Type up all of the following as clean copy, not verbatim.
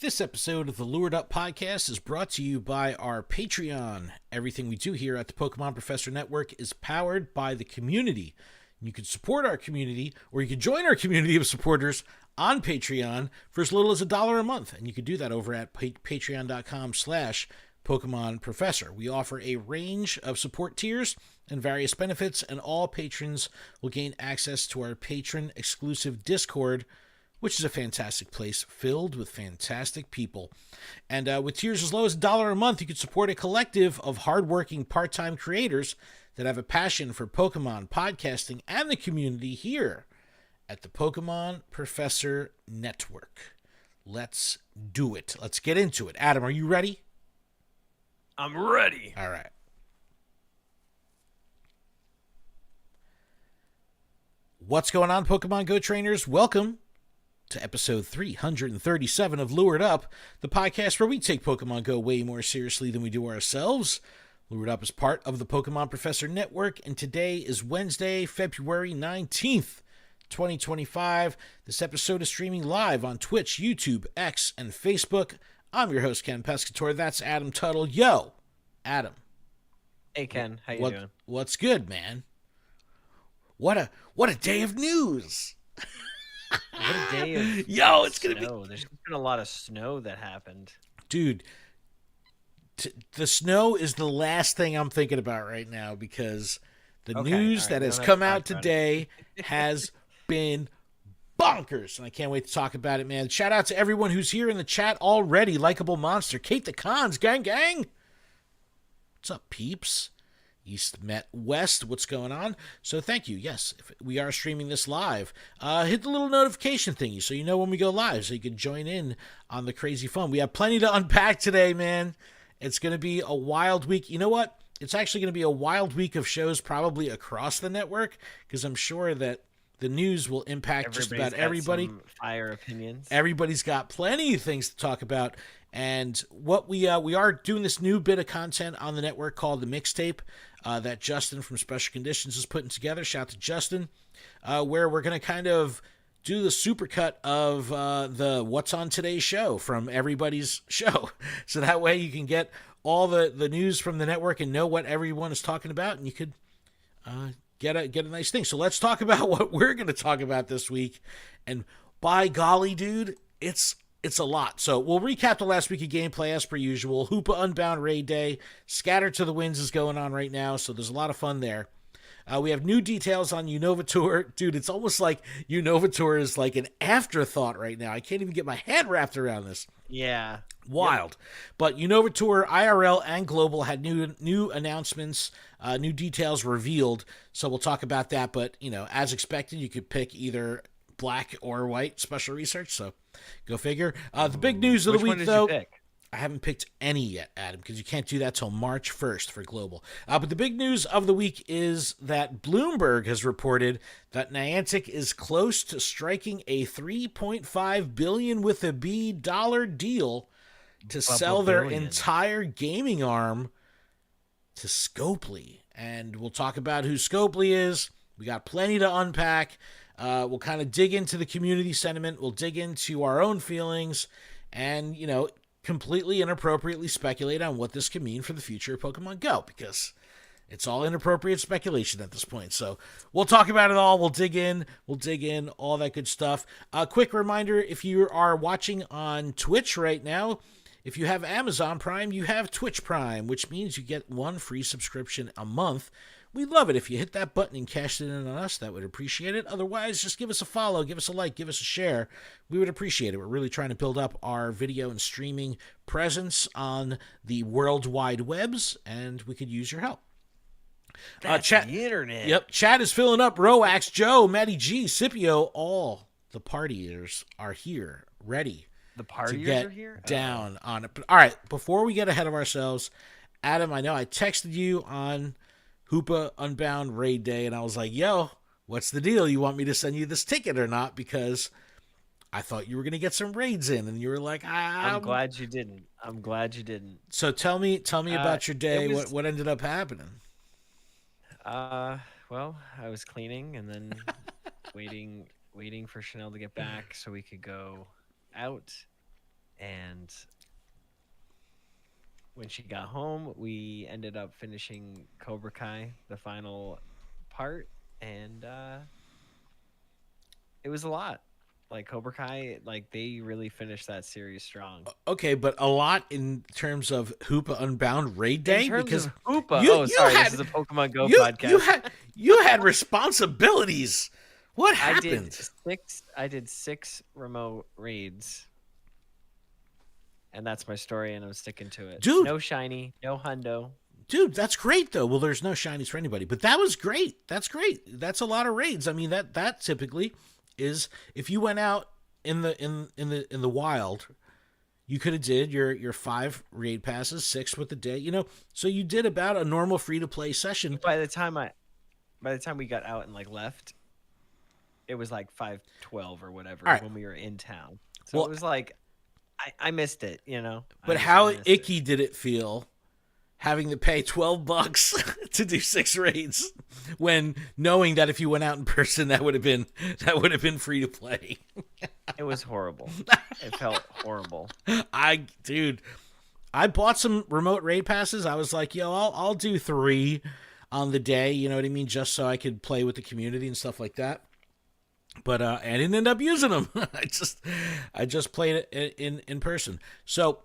This episode of the Lured Up podcast is brought to you by our Patreon. Everything we do here at the Pokemon Professor Network is powered by the community. You can support our community, or you can join our community of supporters on Patreon for as little as $1 a month. And you can do that over at patreon.com/Pokemon Professor. We offer a range of support tiers and various benefits, and all patrons will gain access to our patron-exclusive Discord, which is a fantastic place filled with fantastic people. And with tiers as low as $1 a month, you can support a collective of hardworking part-time creators that have a passion for Pokemon, podcasting, and the community here at the Pokemon Professor Network. Let's do it. Let's get into it. Adam, are you ready? I'm ready. All right. What's going on, Pokemon Go trainers? Welcome to episode 337 of Lured Up, the podcast where we take Pokemon Go way more seriously than we do ourselves. Lured Up is part of the Pokemon Professor Network, and today is Wednesday, February 19th, 2025. This episode is streaming live on Twitch, YouTube, X, and Facebook. I'm your host, Ken Pescator. That's Adam Tuttle. Yo, Adam. Hey, Ken. How you doing? What's good, man? What a day of news. What a day of it's gonna snow. There's been a lot of snow that happened. Dude, the snow is the last thing I'm thinking about right now because the news that has come out today has been bonkers, and I can't wait to talk about it, man. Shout out to everyone who's here in the chat already. Likeable Monster, Kate the Cons, gang. What's up, peeps? East Met West, what's going on? So thank you. Yes, we are streaming this live. Hit the little notification thingy so you know when we go live so you can join in on the crazy fun. We have plenty to unpack today, man. It's going to be a wild week. You know what? It's actually going to be a wild week of shows probably across the network because I'm sure that the news will impact just about everybody. Some fire opinions. Everybody's got plenty of things to talk about. And what we are doing this new bit of content on the network called the mixtape that Justin from Special Conditions is putting together. Shout out to Justin, where we're going to kind of do the supercut of the What's on Today's show from everybody's show. So that way you can get all the news from the network and know what everyone is talking about, and you could get a nice thing. So let's talk about what we're going to talk about this week. And by golly, dude, it's a lot. So we'll recap the last week of gameplay as per usual. Hoopa Unbound Raid Day. Scatter to the Winds is going on right now, so there's a lot of fun there. We have new details on Unova Tour. Dude, it's almost like Unova Tour is like an afterthought right now. I can't even get my head wrapped around this. Yeah. Wild. Yep. But Unova Tour, IRL, and Global had new announcements, new details revealed, so we'll talk about that. But, as expected, you could pick either black or white special research, so go figure. The big news of the week, though, I haven't picked any yet, Adam, because you can't do that till March 1st for Global. But the big news of the week is that Bloomberg has reported that Niantic is close to striking a $3.5 billion with a B dollar deal to sell their entire gaming arm to Scopely. And we'll talk about who Scopely is. We got plenty to unpack. We'll kind of dig into the community sentiment. We'll dig into our own feelings and, completely inappropriately speculate on what this can mean for the future of Pokemon Go, because it's all inappropriate speculation at this point. So we'll talk about it all. We'll dig in, all that good stuff. A quick reminder, if you are watching on Twitch right now, if you have Amazon Prime, you have Twitch Prime, which means you get one free subscription a month. We'd love it if you hit that button and cashed it in on us. That would appreciate it. Otherwise, just give us a follow, give us a like, give us a share. We would appreciate it. We're really trying to build up our video and streaming presence on the World Wide Webs, and we could use your help. Chat, the internet. Yep, chat is filling up. Roax, Joe, Matty G, Scipio, all the partiers are here, ready. The partiers get are here? Down on it. But, all right, before we get ahead of ourselves, Adam, I know I texted you on Hoopa Unbound Raid Day, and I was like, yo, what's the deal? You want me to send you this ticket or not? Because I thought you were going to get some raids in, and you were like, I'm glad you didn't. So tell me about your day. What ended up happening? Well, I was cleaning and then waiting for Chanel to get back so we could go out. And when she got home, we ended up finishing Cobra Kai, the final part, and it was a lot. Like Cobra Kai, like they really finished that series strong. Okay, but a lot in terms of Hoopa Unbound raid day, In terms because of Hoopa, this is a Pokemon Go podcast. You had responsibilities. What happened? I did 6 remote raids, and that's my story, and I'm sticking to it. Dude, no shiny, no hundo. Dude, that's great though. Well, there's no shinies for anybody, but that was great. That's great. That's a lot of raids. I mean, that typically is, if you went out in the wild, you could have did your 5 raid passes, 6 with the day, you know. So you did about a normal free to play session. By the time we got out and like left, it was like 5:12 or whatever when we were in town. So it was like I missed it, you know. But how icky did it feel having to pay $12 to do 6 raids, when knowing that if you went out in person, that would have been free to play? It was horrible. It felt horrible. I bought some remote raid passes. I was like, yo, I'll do 3 on the day, you know what I mean, just so I could play with the community and stuff like that. But I didn't end up using them. I just played it in person. So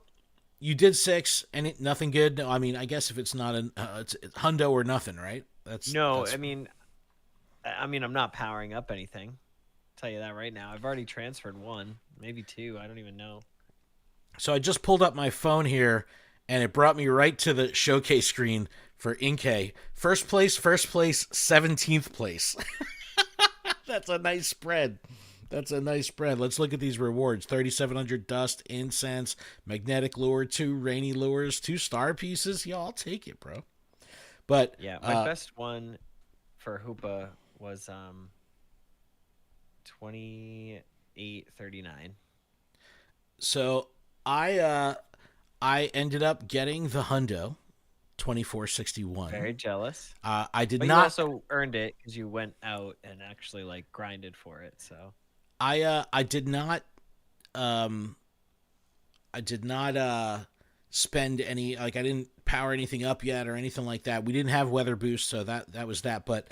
you did 6 and nothing good. No, I mean, I guess if it's not it's hundo or nothing, right? That's I mean, I'm not powering up anything. I'll tell you that right now. I've already transferred 1, maybe 2. I don't even know. So I just pulled up my phone here, and it brought me right to the showcase screen for Inkay. First place, 17th place. That's a nice spread. Let's look at these rewards. 3,700 dust, incense, magnetic lure, 2 rainy lures, 2 star pieces. Yeah, I'll take it, bro. But yeah, my best one for Hoopa was 2839. So I ended up getting the hundo, 2461. Very jealous. I did but not. You also earned it because you went out and actually like grinded for it. So I did not spend any, like, I didn't power anything up yet or anything like that. We didn't have weather boost, so that was that. But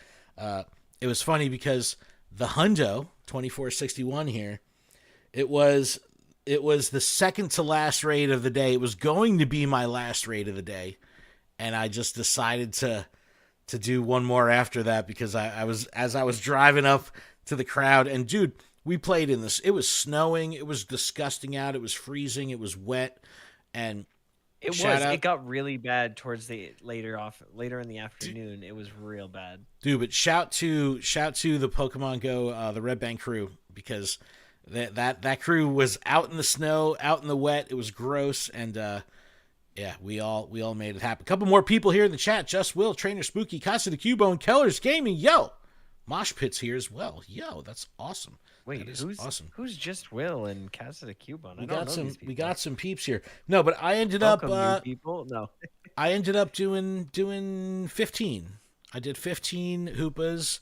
it was funny because the hundo 2461 here, it was the second to last raid of the day. It was going to be my last raid of the day, and I just decided to do one more after that because I was driving up to the crowd, and dude, we played in this. It was snowing. It was disgusting out. It was freezing. It was wet, and it got really bad towards the later in the afternoon. It was real bad, dude. But shout to the PokemonGO, the Red Bank crew, because that crew was out in the snow, out in the wet. It was gross, and yeah, we all made it happen. A couple more people here in the chat: Just Will, Trainer Spooky, Casa de Cubone, Kellers Gaming. Yo, Mosh Pit's here as well. Yo, that's awesome. Wait, who's Just Will and Casa de Cubone? We got some peeps here. No, but I ended up people. No, I ended up doing 15. I did 15 Hoopas,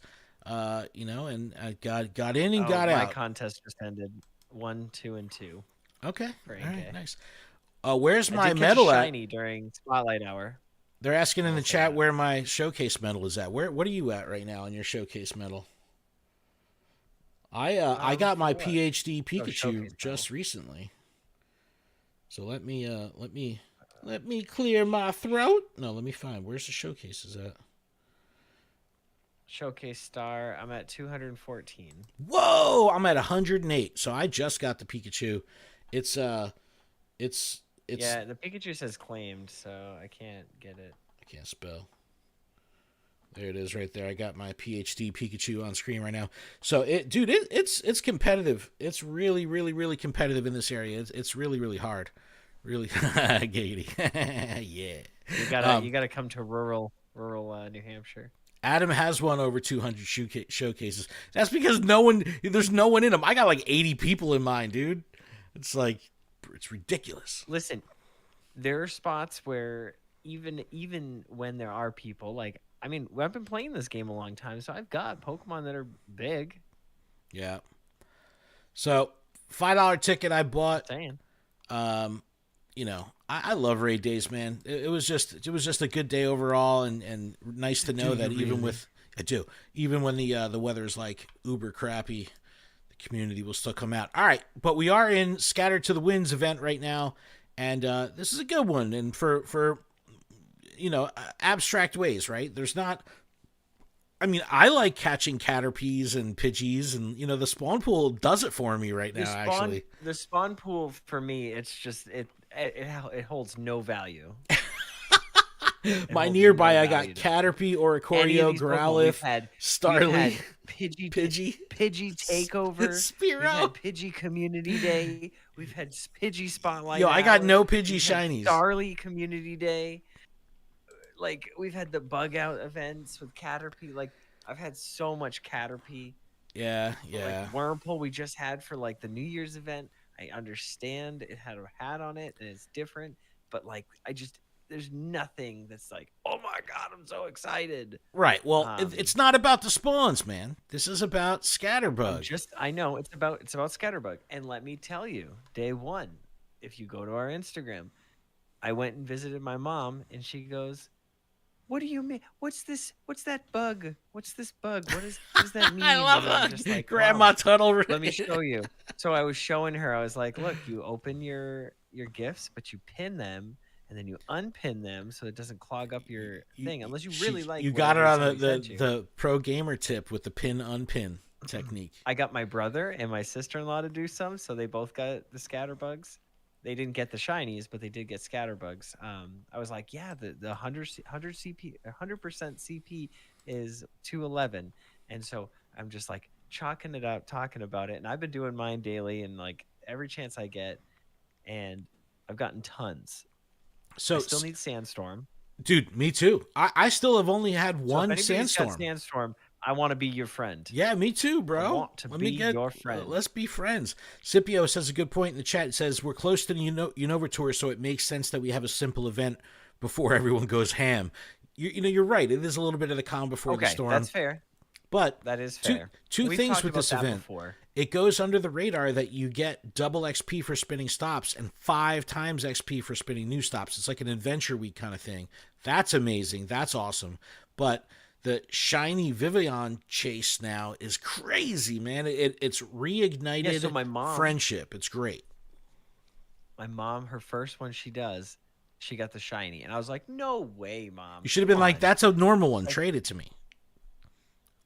you know, and I got in and got out. My contest just ended 1, 2, and 2. Okay, all right, nice. Where's my I medal at? Shiny during Spotlight Hour. They're asking in the chat where my showcase medal is at. What are you at right now on your showcase medal? I got my PhD Pikachu just recently. So let me clear my throat. No, let me find where's the showcases at. Showcase star. I'm at 214. Whoa, I'm at 108. So I just got the Pikachu. It's yeah, the Pikachu says claimed, so I can't get it. I can't spell. There it is right there. I got my PhD Pikachu on screen right now. So it's competitive. It's really, really, really competitive in this area. It's really, really hard. Really Gaiety. Yeah. You gotta come to rural New Hampshire. Adam has won over 200 showcases. That's because there's no one in them. I got like 80 people in mine, dude. It's ridiculous. Listen, there are spots where even when there are people, like, I mean, I've been playing this game a long time, so I've got Pokemon that are big. Yeah. So $5 ticket I bought. You know, I love raid days, man. It was just a good day overall, and nice to know that even with I do, even when the weather is like uber crappy, the community will still come out. All right, but we are in Scattered to the Winds event right now, and this is a good one. And for abstract ways, right? There's not. I mean, I like catching caterpies and pidgeys, and the spawn pool does it for me right now. Actually, the spawn pool for me, it's just it holds no value. My nearby, I got Caterpie, Oricorio, Growlithe, Starly, Pidgey Takeover, Spearow. We've had Pidgey Community Day. We've had Pidgey Spotlight. Yo, I got no Pidgey shinies. Starly Community Day. Like, we've had the bug out events with Caterpie. Like, I've had so much Caterpie. Yeah. Like, Wurmple we just had for, like, the New Year's event. I understand it had a hat on it and it's different. But, like, there's nothing that's like, oh, my God, I'm so excited. Right. Well, it's not about the spawns, man. This is about Scatterbug. I know. It's about Scatterbug. And let me tell you, day one, if you go to our Instagram, I went and visited my mom and she goes, what do you mean? What's this? What's that bug? What's this bug? What does that mean? I love that. Just like, Grandma Tuttle. Let me show you. So I was showing her. I was like, look, you open your gifts, but you pin them, and then you unpin them so it doesn't clog up your thing. Unless you really like. You got it on the pro gamer tip with the pin unpin technique. I got my brother and my sister-in-law to do some, so they both got the Scatterbugs. They didn't get the shinies, but they did get Scatterbugs. I was like, yeah, the 100 CP, 100% CP is 211, and so I'm just like chalking it up, talking about it, and I've been doing mine daily, and like every chance I get, and I've gotten tons. So I still need Sandstorm, dude. Me too. I still have only had one Sandstorm. Sandstorm. I want to be your friend. Yeah, me too, bro. I want to be your friend. Let's be friends. Scipio says a good point in the chat. It says, we're close to the Unova Tour, so it makes sense that we have a simple event before everyone goes ham. You're right. It is a little bit of the calm before the storm. That's fair. But that is fair. Two things with this event. Before. It goes under the radar that you get double XP for spinning stops and 5 times XP for spinning new stops. It's like an adventure week kind of thing. That's amazing. That's awesome. But the shiny Vivillon chase now is crazy, man. It's reignited friendship. It's great. My mom, her first one she does, she got the shiny. And I was like, no way, Mom. You should have been like, that's a normal one. Trade it to me.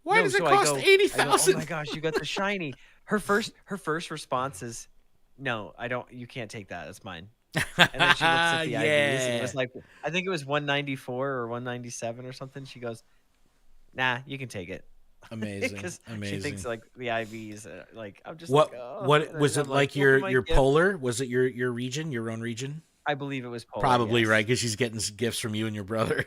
Why does it cost 80,000? Oh my gosh, you got the shiny. Her first response is, no, I don't. You can't take that. That's mine. And then she looks at the IVs. And it was like, I think it was 194 or 197 or something. She goes, nah, you can take it. Amazing. She thinks like the IVs. Like, I'm just what? Like, oh. What was it like? Your polar? Was it your region? Your own region? I believe it was polar. Probably yes. Right, because she's getting gifts from you and your brother.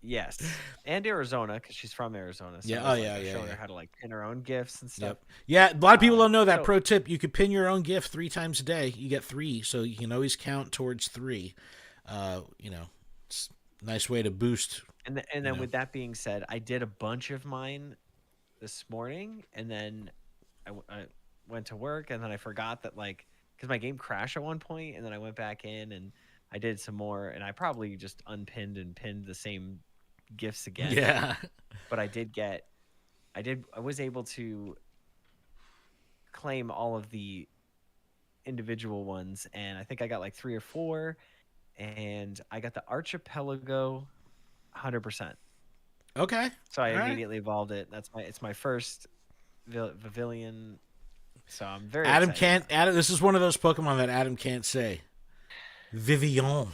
Yes, and Arizona, because she's from Arizona. So yeah, showing her how to like pin her own gifts and stuff. Yep. Yeah, a lot of people don't know that pro tip. You could pin your own gift 3 times a day. You get 3, so you can always count towards 3. It's a nice way to boost. And then with that being said, I did a bunch of mine this morning, and then I went to work, and then I forgot that because my game crashed at one point, and then I went back in and I did some more, and I probably just unpinned and pinned the same gifts again. Yeah. But I was able to claim all of the individual ones, and I think I got like 3 or 4, and I got the Archipelago 100%. Okay. So I immediately evolved it. It's my first Vivillon. So I'm very excited. Adam, this is one of those Pokemon that Adam can't say. Vivillon.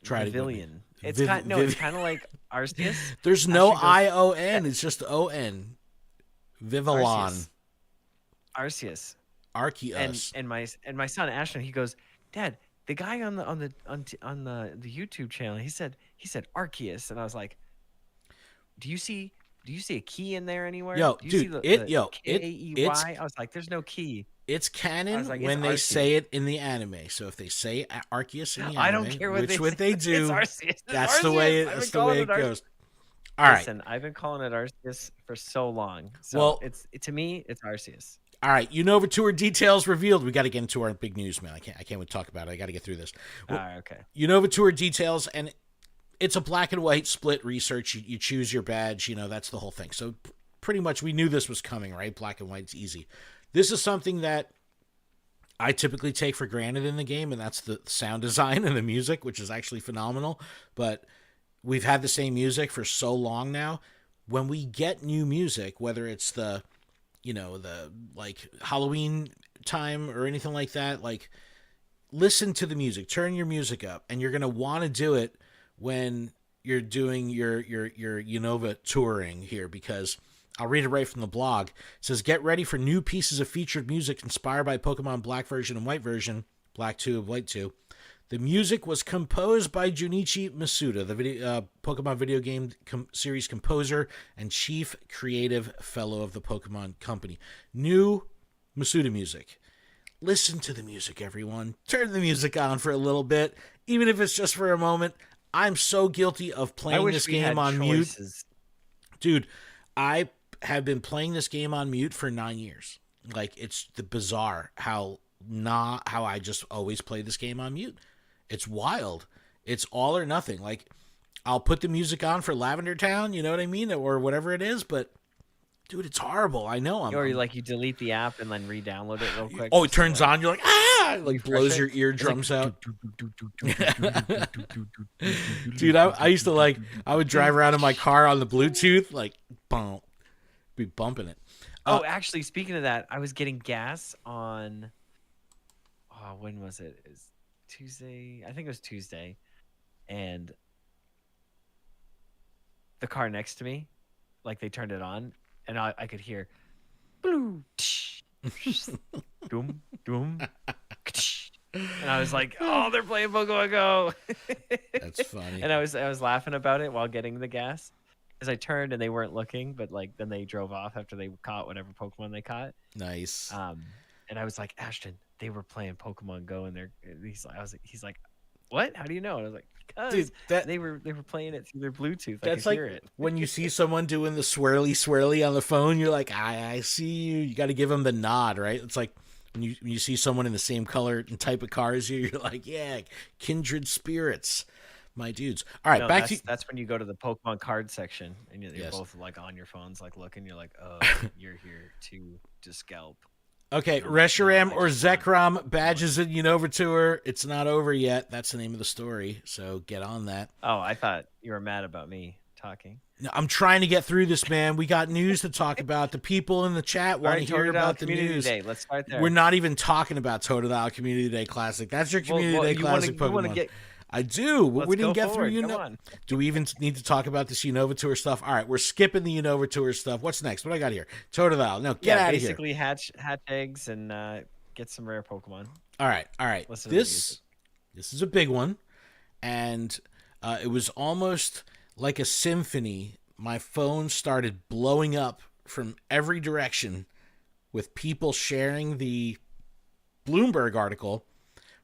Vivillon. It's kind of like Arceus. There's no I-O-N. It's just O-N. Vivillon. Arceus. Arceus. And my son Ashton, he goes, Dad, the guy on the YouTube channel, he said Arceus, and I was like, do you see a key in there anywhere? Yo, do you dude, see the K-E-Y? I was like, there's no key. It's canon when they say it in the anime. So if they say Arceus in the anime, I don't care what they do. That's the way it goes. All right. Listen, I've been calling it Arceus for so long. So to me, it's Arceus. All right, Unova Tour details revealed. We got to get into our big news, man. I can't wait to talk about it. I got to get through this. Okay. Unova Tour details, and it's a black and white split research. You choose your badge. That's the whole thing. So pretty much we knew this was coming, right? Black and white's easy. This is something that I typically take for granted in the game, and that's the sound design and the music, which is actually phenomenal. But we've had the same music for so long now. When we get new music, whether it's the like Halloween time or anything like that, like listen to the music, turn your music up, and you're going to want to do it when you're doing your Unova touring here, because I'll read it right from the blog. It says, get ready for new pieces of featured music inspired by Pokemon Black version and White version, Black 2 and White 2. The music was composed by Junichi Masuda, the Pokemon video game series composer and chief creative fellow of the Pokemon Company. New Masuda music. Listen to the music, everyone. Turn the music on for a little bit, even if it's just for a moment. I'm so guilty of playing this game on mute. Dude, I have been playing this game on mute for 9 years. Like, it's the bizarre how I just always play this game on mute. It's wild. It's all or nothing. Like, I'll put the music on for Lavender Town, you know what I mean? Or whatever it is, but dude, it's horrible. I know. Or you delete the app and then re-download it real quick. Oh, it turns on. You're like, ah! Like blows your eardrums out. Dude, I used to I would drive around in my car on the Bluetooth, like, bump, be bumping it. Oh, actually, speaking of that, I was getting gas on. Oh, when was it? It was Tuesday. I think it was Tuesday, and the car next to me, like they turned it on, and I could hear, blue, doom, doom, and I was like, oh, they're playing Pokemon Go. That's funny. And I was laughing about it while getting the gas, as I turned and they weren't looking, but then they drove off after they caught whatever Pokemon they caught. Nice. And I was like, Ashton, they were playing Pokemon Go, and he's like, what? How do you know? And I was like, because they were playing it through their Bluetooth. I could hear it. When you see someone doing the swirly on the phone, you're like, I see you. You got to give them the nod, right? It's like when you see someone in the same color and type of car as you, you're like, yeah, kindred spirits, my dudes. All right, that's when you go to the Pokemon card section, and you're both like on your phones, like looking. You're like, oh, you're here to scalp. Okay, Reshiram or Zekrom badges in Unova Tour. It's not over yet. That's the name of the story, so get on that. Oh, I thought you were mad about me talking. No, I'm trying to get through this, man. We got news to talk about. The people in the chat want to hear about the news. Day. Let's start there. We're not even talking about Totodile Community Day Classic. That's your Community Day Classic Pokemon. I do. We didn't get through Unova. Do we even need to talk about this Unova Tour stuff? All right, we're skipping the Unova Tour stuff. What's next? What I got here? Totodile. No, get out of here. Basically hatch eggs and get some rare Pokemon. All right. This is a big one, and it was almost like a symphony. My phone started blowing up from every direction with people sharing the Bloomberg article.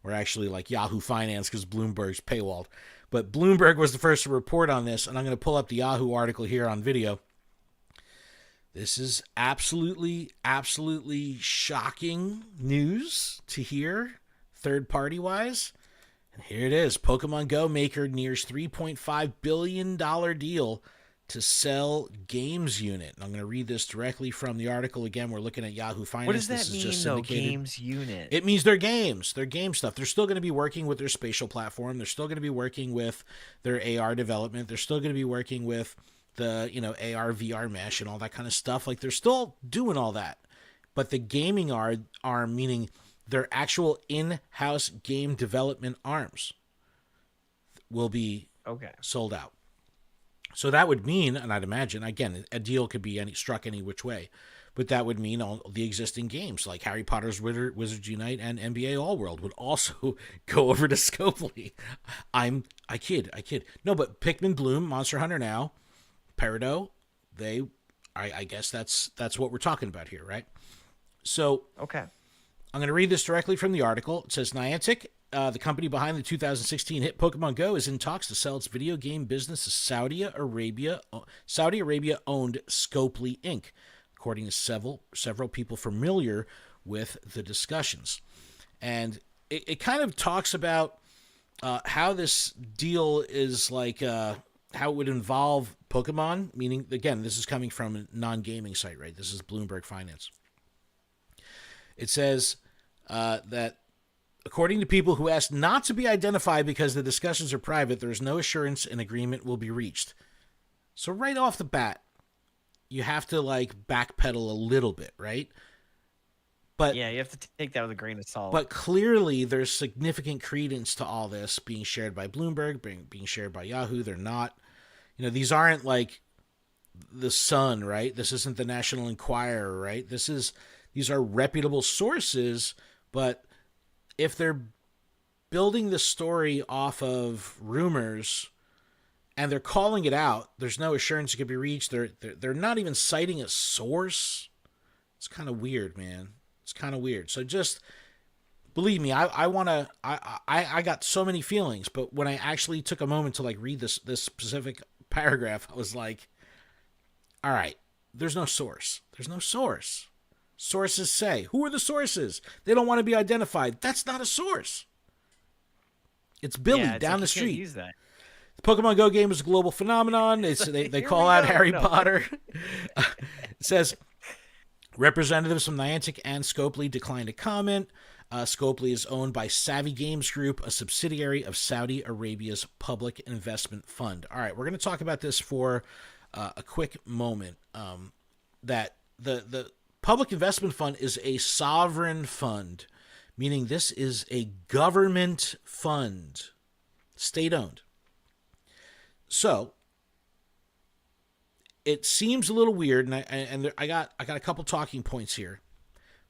Or actually like Yahoo Finance, because Bloomberg's paywalled. But Bloomberg was the first to report on this, and I'm going to pull up the Yahoo article here on video. This is absolutely shocking news to hear, third-party wise. And here it is. Pokemon Go maker nears $3.5 billion deal to sell games unit. And I'm going to read this directly from the article. Again, we're looking at Yahoo Finance. What does that mean, though, games unit? It means their games. Their game stuff. They're still going to be working with their spatial platform. They're still going to be working with their AR development. They're still going to be working with the, AR, VR mesh and all that kind of stuff. Like, they're still doing all that. But the gaming arm, meaning their actual in-house game development arms, will be sold out. So that would mean, and I'd imagine, again, a deal could be struck any which way, but that would mean all the existing games like Harry Potter's Wizards Unite and NBA All World would also go over to Scopely. I kid. No, but Pikmin Bloom, Monster Hunter Now, Peridot, I guess that's what we're talking about here, right? So okay, I'm going to read this directly from the article. It says Niantic, the company behind the 2016 hit Pokemon Go, is in talks to sell its video game business to Saudi Arabia-owned Scopely Inc., according to several people familiar with the discussions. And it kind of talks about how this deal is like, how it would involve Pokemon, meaning, again, this is coming from a non-gaming site, right? This is Bloomberg Finance. It says that according to people who asked not to be identified because the discussions are private, there is no assurance an agreement will be reached. So right off the bat, you have to like backpedal a little bit, right? But yeah, you have to take that with a grain of salt. But clearly, there's significant credence to all this being shared by Bloomberg, being shared by Yahoo. They're not, these aren't like the Sun, right? This isn't the National Enquirer, right? These are reputable sources, but if they're building the story off of rumors and they're calling it out, there's no assurance it could be reached. They're not even citing a source. It's kind of weird, man. It's kind of weird. So just believe me, I got so many feelings, but when I actually took a moment to like read this specific paragraph, I was like, all right, there's no source. There's no source. Sources say. Who are the sources? They don't want to be identified. That's not a source. It's Billy down the street. Use that. The Pokemon GO game is a global phenomenon. They call out Harry Potter. It says representatives from Niantic and Scopely declined to comment. Scopely is owned by Savvy Games Group, a subsidiary of Saudi Arabia's Public Investment Fund. All right, we're going to talk about this for a quick moment. That the Public Investment Fund is a sovereign fund, meaning this is a government fund, state-owned. So it seems a little weird, and I got a couple talking points here,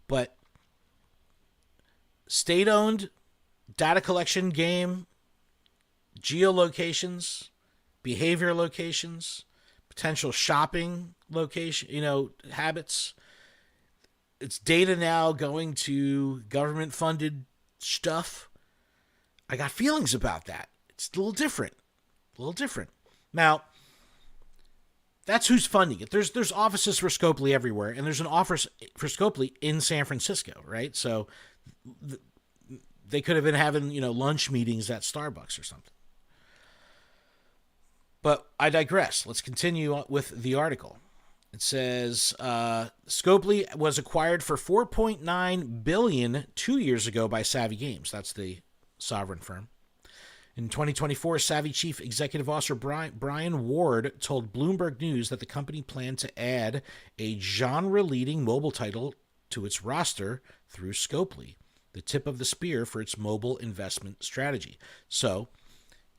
but state-owned data collection game, geolocations, behavior locations, potential shopping location, habits. It's data now going to government-funded stuff. I got feelings about that. It's a little different. Now, that's who's funding it. There's offices for Scopely everywhere, and there's an office for Scopely in San Francisco, right? So they could have been having, lunch meetings at Starbucks or something. But I digress. Let's continue with the article. It says Scopely was acquired for $4.9 billion 2 years ago by Savvy Games. That's the sovereign firm. In 2024, Savvy Chief Executive Officer Brian Ward told Bloomberg News that the company planned to add a genre-leading mobile title to its roster through Scopely, the tip of the spear for its mobile investment strategy. So,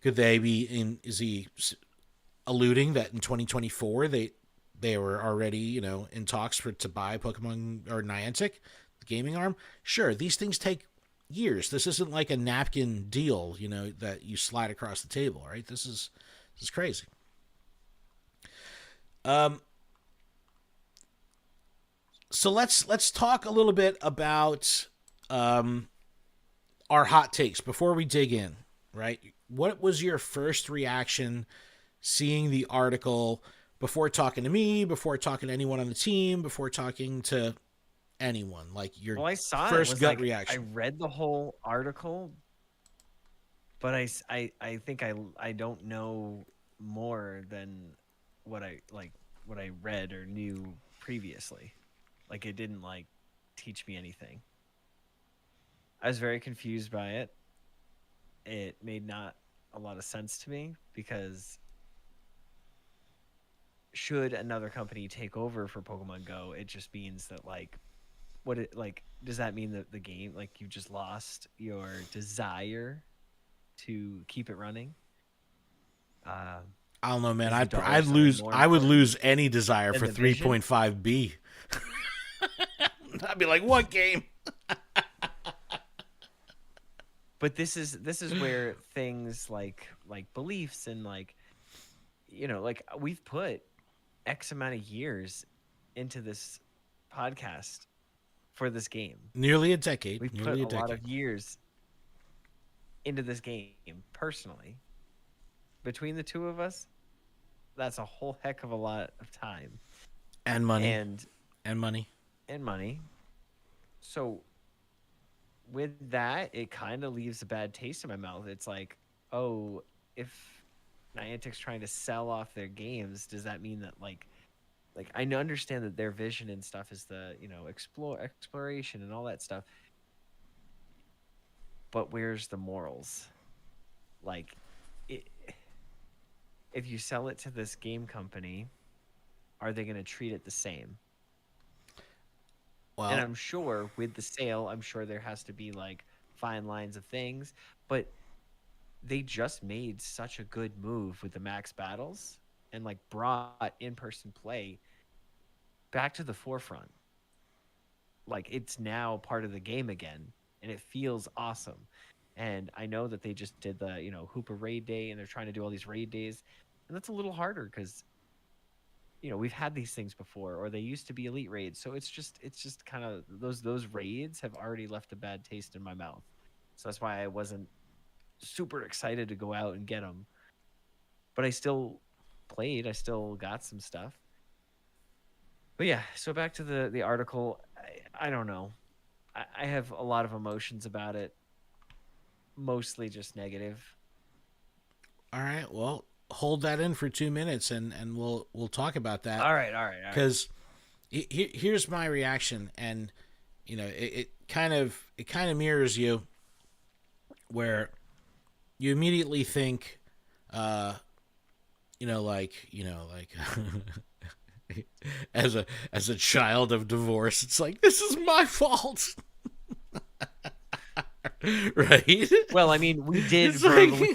could they be is he alluding that in 2024 they were already, in talks to buy Pokemon or Niantic, the gaming arm? Sure, these things take years. This isn't like a napkin deal, that you slide across the table, right? This is crazy. So let's talk a little bit about our hot takes before we dig in, right? What was your first reaction seeing the article before talking to me, before talking to anyone on the team, before talking to anyone? Like your I saw first gut reaction. I read the whole article, but I think I don't know more than what I read or knew previously. Like, it didn't teach me anything. I was very confused by it. It made not a lot of sense to me, because should another company take over for Pokemon Go, it just means that does that mean that the game, you just lost your desire to keep it running? I don't know, man. I would lose any desire for 3.5B. I'd be like, what game? But this is where things like beliefs and we've put X amount of years into this podcast for this game. Nearly a decade. We've put a lot of years into this game personally. Between the two of us, that's a whole heck of a lot of time and money. And And money. and money. So with that, it kind of leaves a bad taste in my mouth. It's like, oh, if Niantic's trying to sell off their games, does that mean that like I understand that their vision and stuff is the, exploration and all that stuff, but where's the morals? Like, it, if you sell it to this game company, are they going to treat it the same? Well, And I'm sure with the sale, I'm sure there has to be like fine lines of things, but they just made such a good move with the max battles and like brought in-person play back to the forefront. Like it's now part of the game again, and it feels awesome. And I know that they just did the, Hoopa raid day, and they're trying to do all these raid days, and that's a little harder because we've had these things before, or they used to be elite raids. So it's just kind of those raids have already left a bad taste in my mouth. So that's why I wasn't super excited to go out and get them. But I still played. I still got some stuff. But yeah, so back to the article. I don't know. I have a lot of emotions about it. Mostly just negative. all right. Well, hold that in for 2 minutes, and we'll talk about that. All right. Because here's my reaction, and it kind of mirrors you, where you immediately think, as a child of divorce, it's like, this is my fault. Right? Well, I mean, we did It's verbally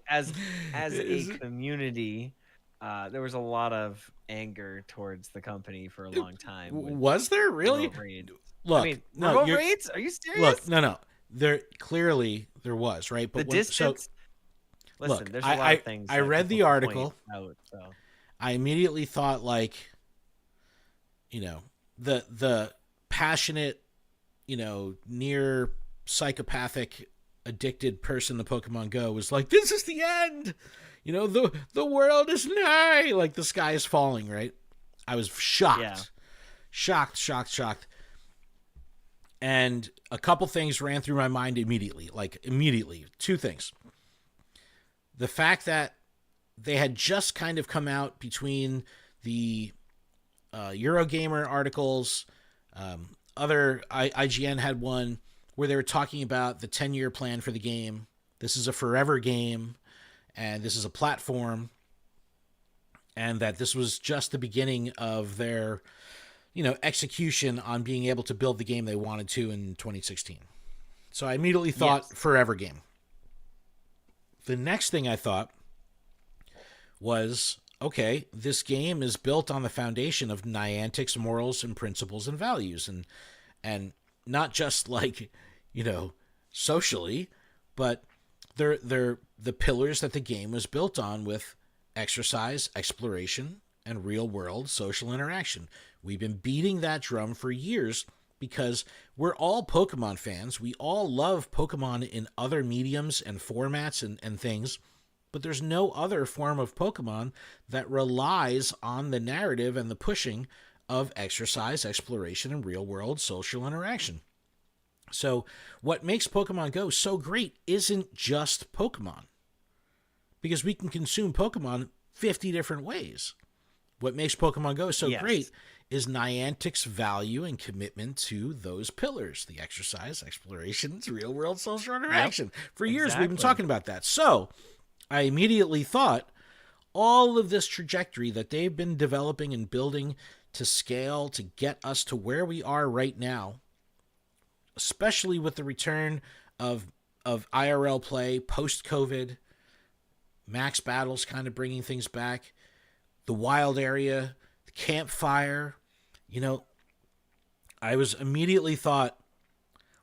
as a community. There was a lot of anger towards the company for a long time. Was there really? Look, I mean, no, remote raids? Are you serious? Look, no. There was, right? But distance. Listen, look, there's a lot of things. I read the article. Out, so. I immediately thought, like, the passionate, near psychopathic addicted person to Pokemon Go was like, this is the end. The world is nigh. Like, the sky is falling, right? I was shocked. Yeah. Shocked. And a couple things ran through my mind immediately. Two things. The fact that they had just kind of come out between the Eurogamer articles, other IGN had one where they were talking about the 10-year plan for the game. This is a forever game, and this is a platform, and that this was just the beginning of their, execution on being able to build the game they wanted to in 2016. So I immediately thought forever game. The next thing I thought was, okay, this game is built on the foundation of Niantic's morals and principles and values, and not just socially, but they're the pillars that the game was built on, with exercise, exploration, and real-world social interaction. We've been beating that drum for years because we're all Pokemon fans. We all love Pokemon in other mediums and formats and things, but there's no other form of Pokemon that relies on the narrative and the pushing of exercise, exploration, and real-world social interaction. So what makes Pokemon Go so great isn't just Pokemon, because we can consume Pokemon 50 different ways. What makes Pokemon Go so great is Niantic's value and commitment to those pillars: the exercise, explorations, real-world social interaction. For years, we've been talking about that. So I immediately thought, all of this trajectory that they've been developing and building to scale to get us to where we are right now, especially with the return of IRL play post-COVID, max battles kind of bringing things back, the wild area, the campfire, I was immediately thought,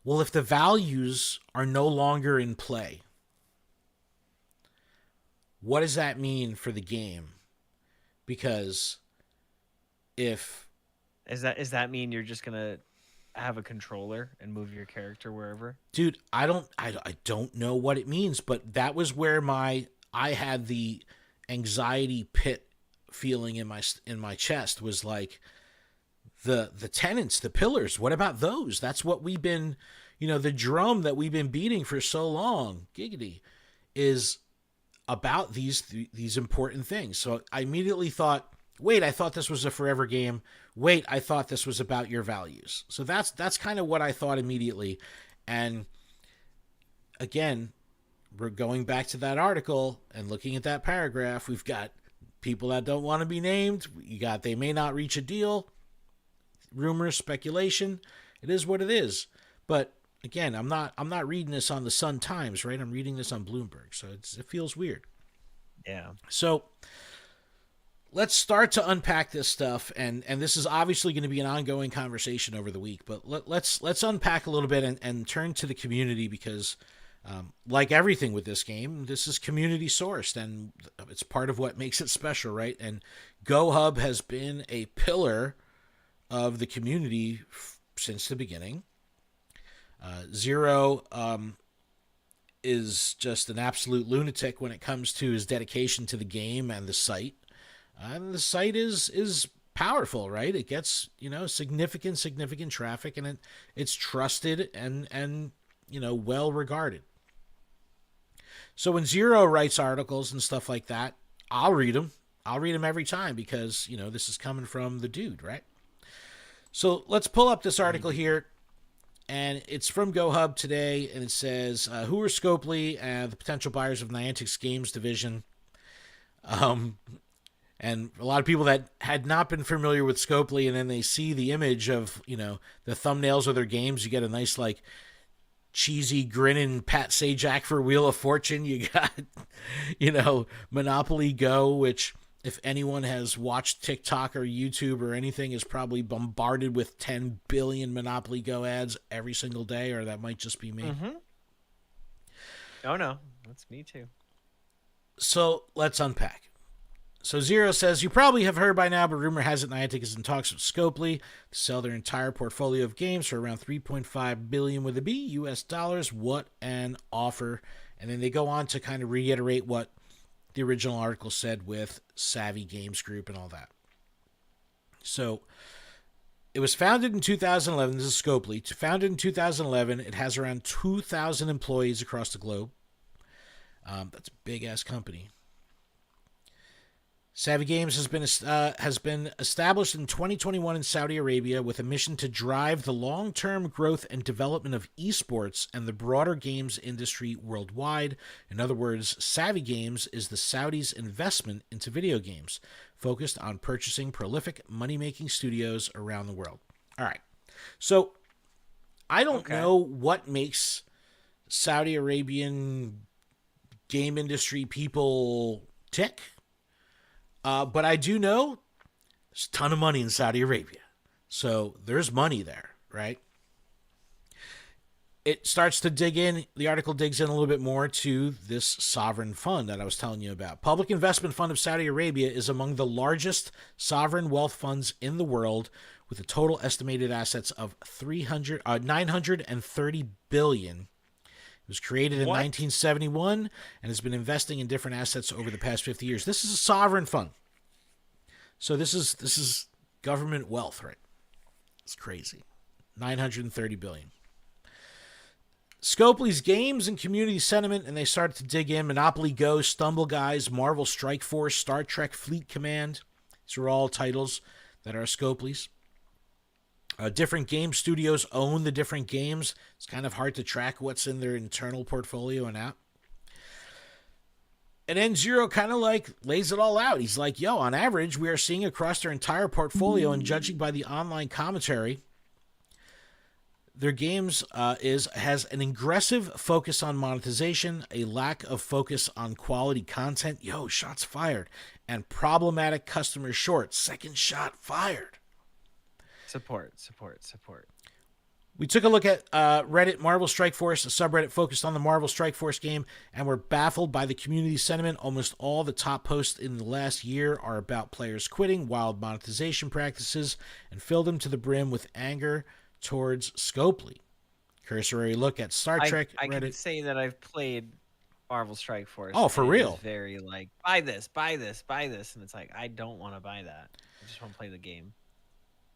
well, if the values are no longer in play, what does that mean for the game? Because if... Does that mean you're just going to have a controller and move your character wherever? Dude, I don't know what it means, but that was where I had the anxiety pit feeling in my chest, was like, the tenants, the pillars, what about those? That's what we've been, the drum that we've been beating for so long, giggity, is about these important things. So I immediately thought, wait, I thought this was a forever game. Wait, I thought this was about your values. So that's kind of what I thought immediately. And again, we're going back to that article and looking at that paragraph. We've got people that don't want to be named. You got they may not reach a deal. Rumors, speculation. It is what it is. But again, I'm not reading this on the Sun Times, right? I'm reading this on Bloomberg, so it feels weird. Yeah. So let's start to unpack this stuff, and this is obviously going to be an ongoing conversation over the week. But let's unpack a little bit and turn to the community, because like everything with this game, this is community sourced, and it's part of what makes it special, right? And GoHub has been a pillar of the community since the beginning. Zero is just an absolute lunatic when it comes to his dedication to the game and the site. And the site is powerful, right? It gets, significant traffic, and it's trusted and well regarded. So when Zero writes articles and stuff like that, I'll read them. I'll read them every time, because, this is coming from the dude, right? So let's pull up this article here, and it's from GoHub today, and it says, who are Scopely and the potential buyers of Niantic's games division? And a lot of people that had not been familiar with Scopely, and then they see the image of, the thumbnails of their games, you get a nice, cheesy grinning Pat Sajak for Wheel of Fortune. You got, Monopoly Go, which, if anyone has watched TikTok or YouTube or anything, is probably bombarded with 10 billion Monopoly Go ads every single day, or that might just be me. Mm-hmm. Oh, no. That's me too. So let's unpack. So Zero says, you probably have heard by now, but rumor has it Niantic is in talks with Scopely to sell their entire portfolio of games for around $3.5 billion with a B US dollars. What an offer. And then they go on to kind of reiterate what the original article said with Savvy Games Group and all that. So it was founded in 2011. This is Scopely. Founded in 2011. It has around 2,000 employees across the globe. That's a big-ass company. Savvy Games has been established in 2021 in Saudi Arabia with a mission to drive the long-term growth and development of esports and the broader games industry worldwide. In other words, Savvy Games is the Saudis' investment into video games, focused on purchasing prolific money-making studios around the world. All right. So I don't know what makes Saudi Arabian game industry people tick. But I do know there's a ton of money in Saudi Arabia. So there's money there, right? It starts to dig in. The article digs in a little bit more to this sovereign fund that I was telling you about. Public Investment Fund of Saudi Arabia is among the largest sovereign wealth funds in the world, with a total estimated assets of $930 billion. It was created in 1971 and has been investing in different assets over the past 50 years. This is a sovereign fund. So this is government wealth, right? It's crazy. $930 billion. Scopely's games and community sentiment, and they started to dig in. Monopoly Go, Stumble Guys, Marvel Strike Force, Star Trek Fleet Command. These are all titles that are Scopely's. Different game studios own the different games. It's kind of hard to track what's in their internal portfolio and app. And then Zero kind of lays it all out. He's like, on average, we are seeing across their entire portfolio, and judging by the online commentary, their games has an aggressive focus on monetization, a lack of focus on quality content. Shots fired. And problematic customer short. Second shot fired. Support. We took a look at Reddit Marvel Strike Force, a subreddit focused on the Marvel Strike Force game, and we're baffled by the community sentiment. Almost all the top posts in the last year are about players quitting wild monetization practices, and fill them to the brim with anger towards Scopely. Cursory look at Star Trek I Reddit. can say that I've played Marvel Strike Force. Oh, for real? It's very buy this, and it's I don't want to buy that. I just want to play the game.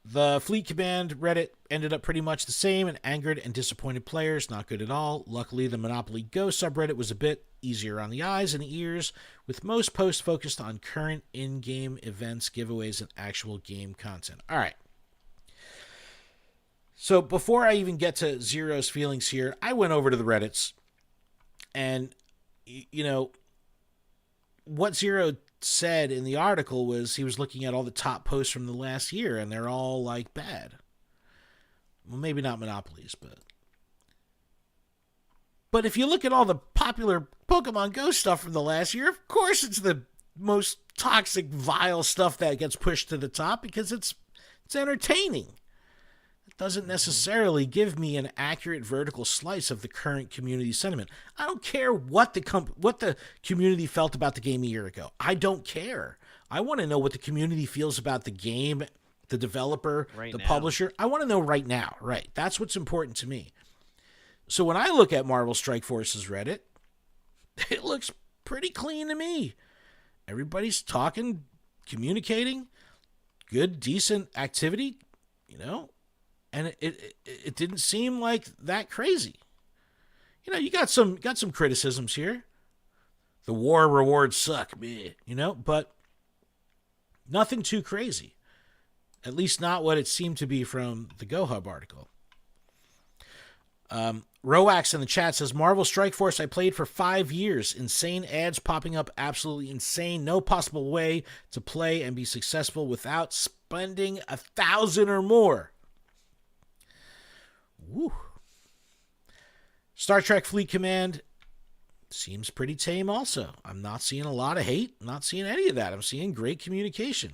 The Fleet Command Reddit ended up pretty much the same and angered and disappointed players. Not good at all. Luckily, the Monopoly Go subreddit was a bit easier on the eyes and ears, with most posts focused on current in-game events, giveaways, and actual game content. All right. So before I even get to Zero's feelings here, I went over to the Reddits, and, you know, what Zero said in the article was he was looking at all the top posts from the last year, and they're all, like, bad. Well, maybe not Monopolies, but if you look at all the popular Pokemon Go stuff from the last year, of course it's the most toxic, vile stuff that gets pushed to the top because it's entertaining. It doesn't necessarily give me an accurate vertical slice of the current community sentiment. I don't care what the community felt about the game a year ago. I don't care. I want to know what the community feels about the game, the developer, the publisher. I want to know right now. Right. That's what's important to me. So when I look at Marvel Strike Force's Reddit, it looks pretty clean to me. Everybody's talking, communicating, good, decent activity, and it didn't seem like that crazy. You got some criticisms here. The war rewards suck, but nothing too crazy. At least not what it seemed to be from the GoHub article. Roax in the chat says, Marvel Strike Force I played for 5 years. Insane ads popping up. Absolutely insane. No possible way to play and be successful without spending 1,000 or more. Woo. Star Trek Fleet Command seems pretty tame also. I'm not seeing a lot of hate. I'm not seeing any of that. I'm seeing great communication.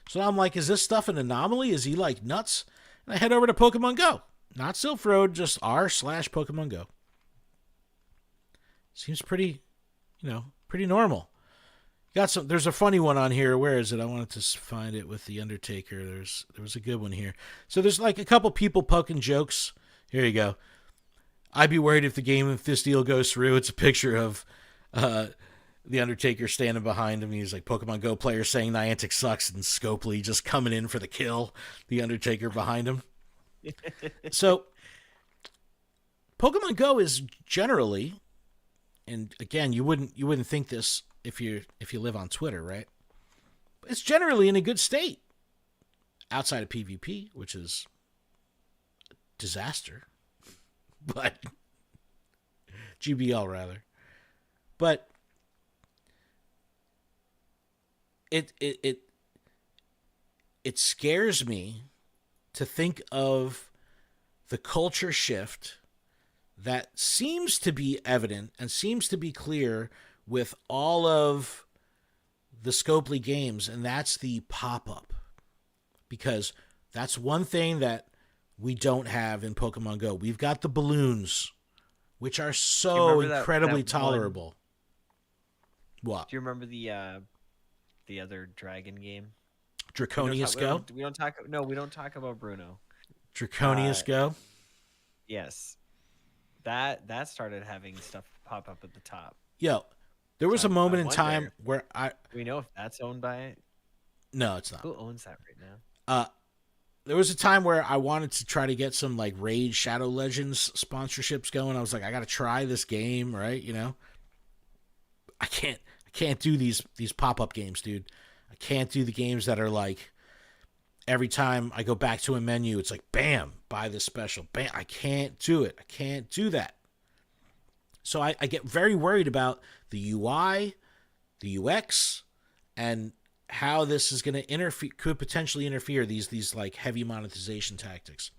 So I'm like, is this stuff an anomaly? Is he like nuts? And I head over to PokemonGO. Not Sylph Road, just r/PokemonGO. Seems pretty, pretty normal. There's a funny one on here. Where is it? I wanted to find it with the Undertaker. There was a good one here. So there's like a couple people poking jokes. Here you go. I'd be worried if this deal goes through. It's a picture of the Undertaker standing behind him. He's like Pokemon Go player saying Niantic sucks, and Scopely just coming in for the kill. The Undertaker behind him. So Pokemon Go is generally, and again, you wouldn't think this if you live on Twitter, right? It's generally in a good state outside of PvP, which is a disaster. But GBL rather. But it scares me to think of the culture shift that seems to be evident and seems to be clear with all of the Scopely games, and that's the pop-up. Because that's one thing that we don't have in Pokemon Go. We've got the balloons, which are so incredibly tolerable. What? Do you remember the other dragon game? Draconius Go? We don't talk about Bruno. Draconius Go? Yes. That started having stuff pop up at the top. Yo, there was a moment in time where do we know if that's owned by it? No, it's not. Who owns that right now? There was a time where I wanted to try to get some like Raid Shadow Legends sponsorships going. I was like, I got to try this game, right? I can't do these pop-up games, dude. I can't do the games that are like every time I go back to a menu, it's like, bam, buy this special. Bam, I can't do it. I can't do that. So I get very worried about the UI, the UX, and how this is going to could potentially interfere these like heavy monetization tactics.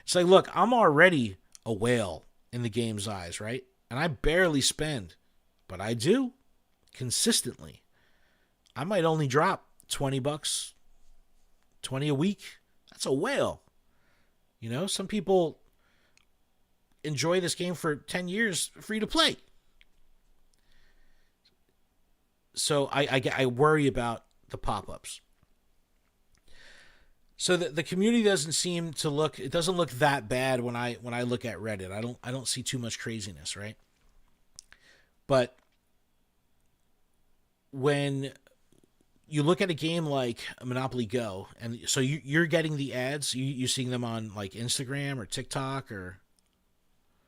It's like, look, I'm already a whale in the game's eyes, right? And I barely spend, but I do consistently. I might only drop $20, 20 a week. That's a whale. Some people enjoy this game for 10 years free to play. So I worry about the pop-ups. So the community doesn't look that bad when I look at Reddit. I don't see too much craziness, right? But when you look at a game like Monopoly Go, and so you're getting the ads. You seeing them on like Instagram or TikTok or.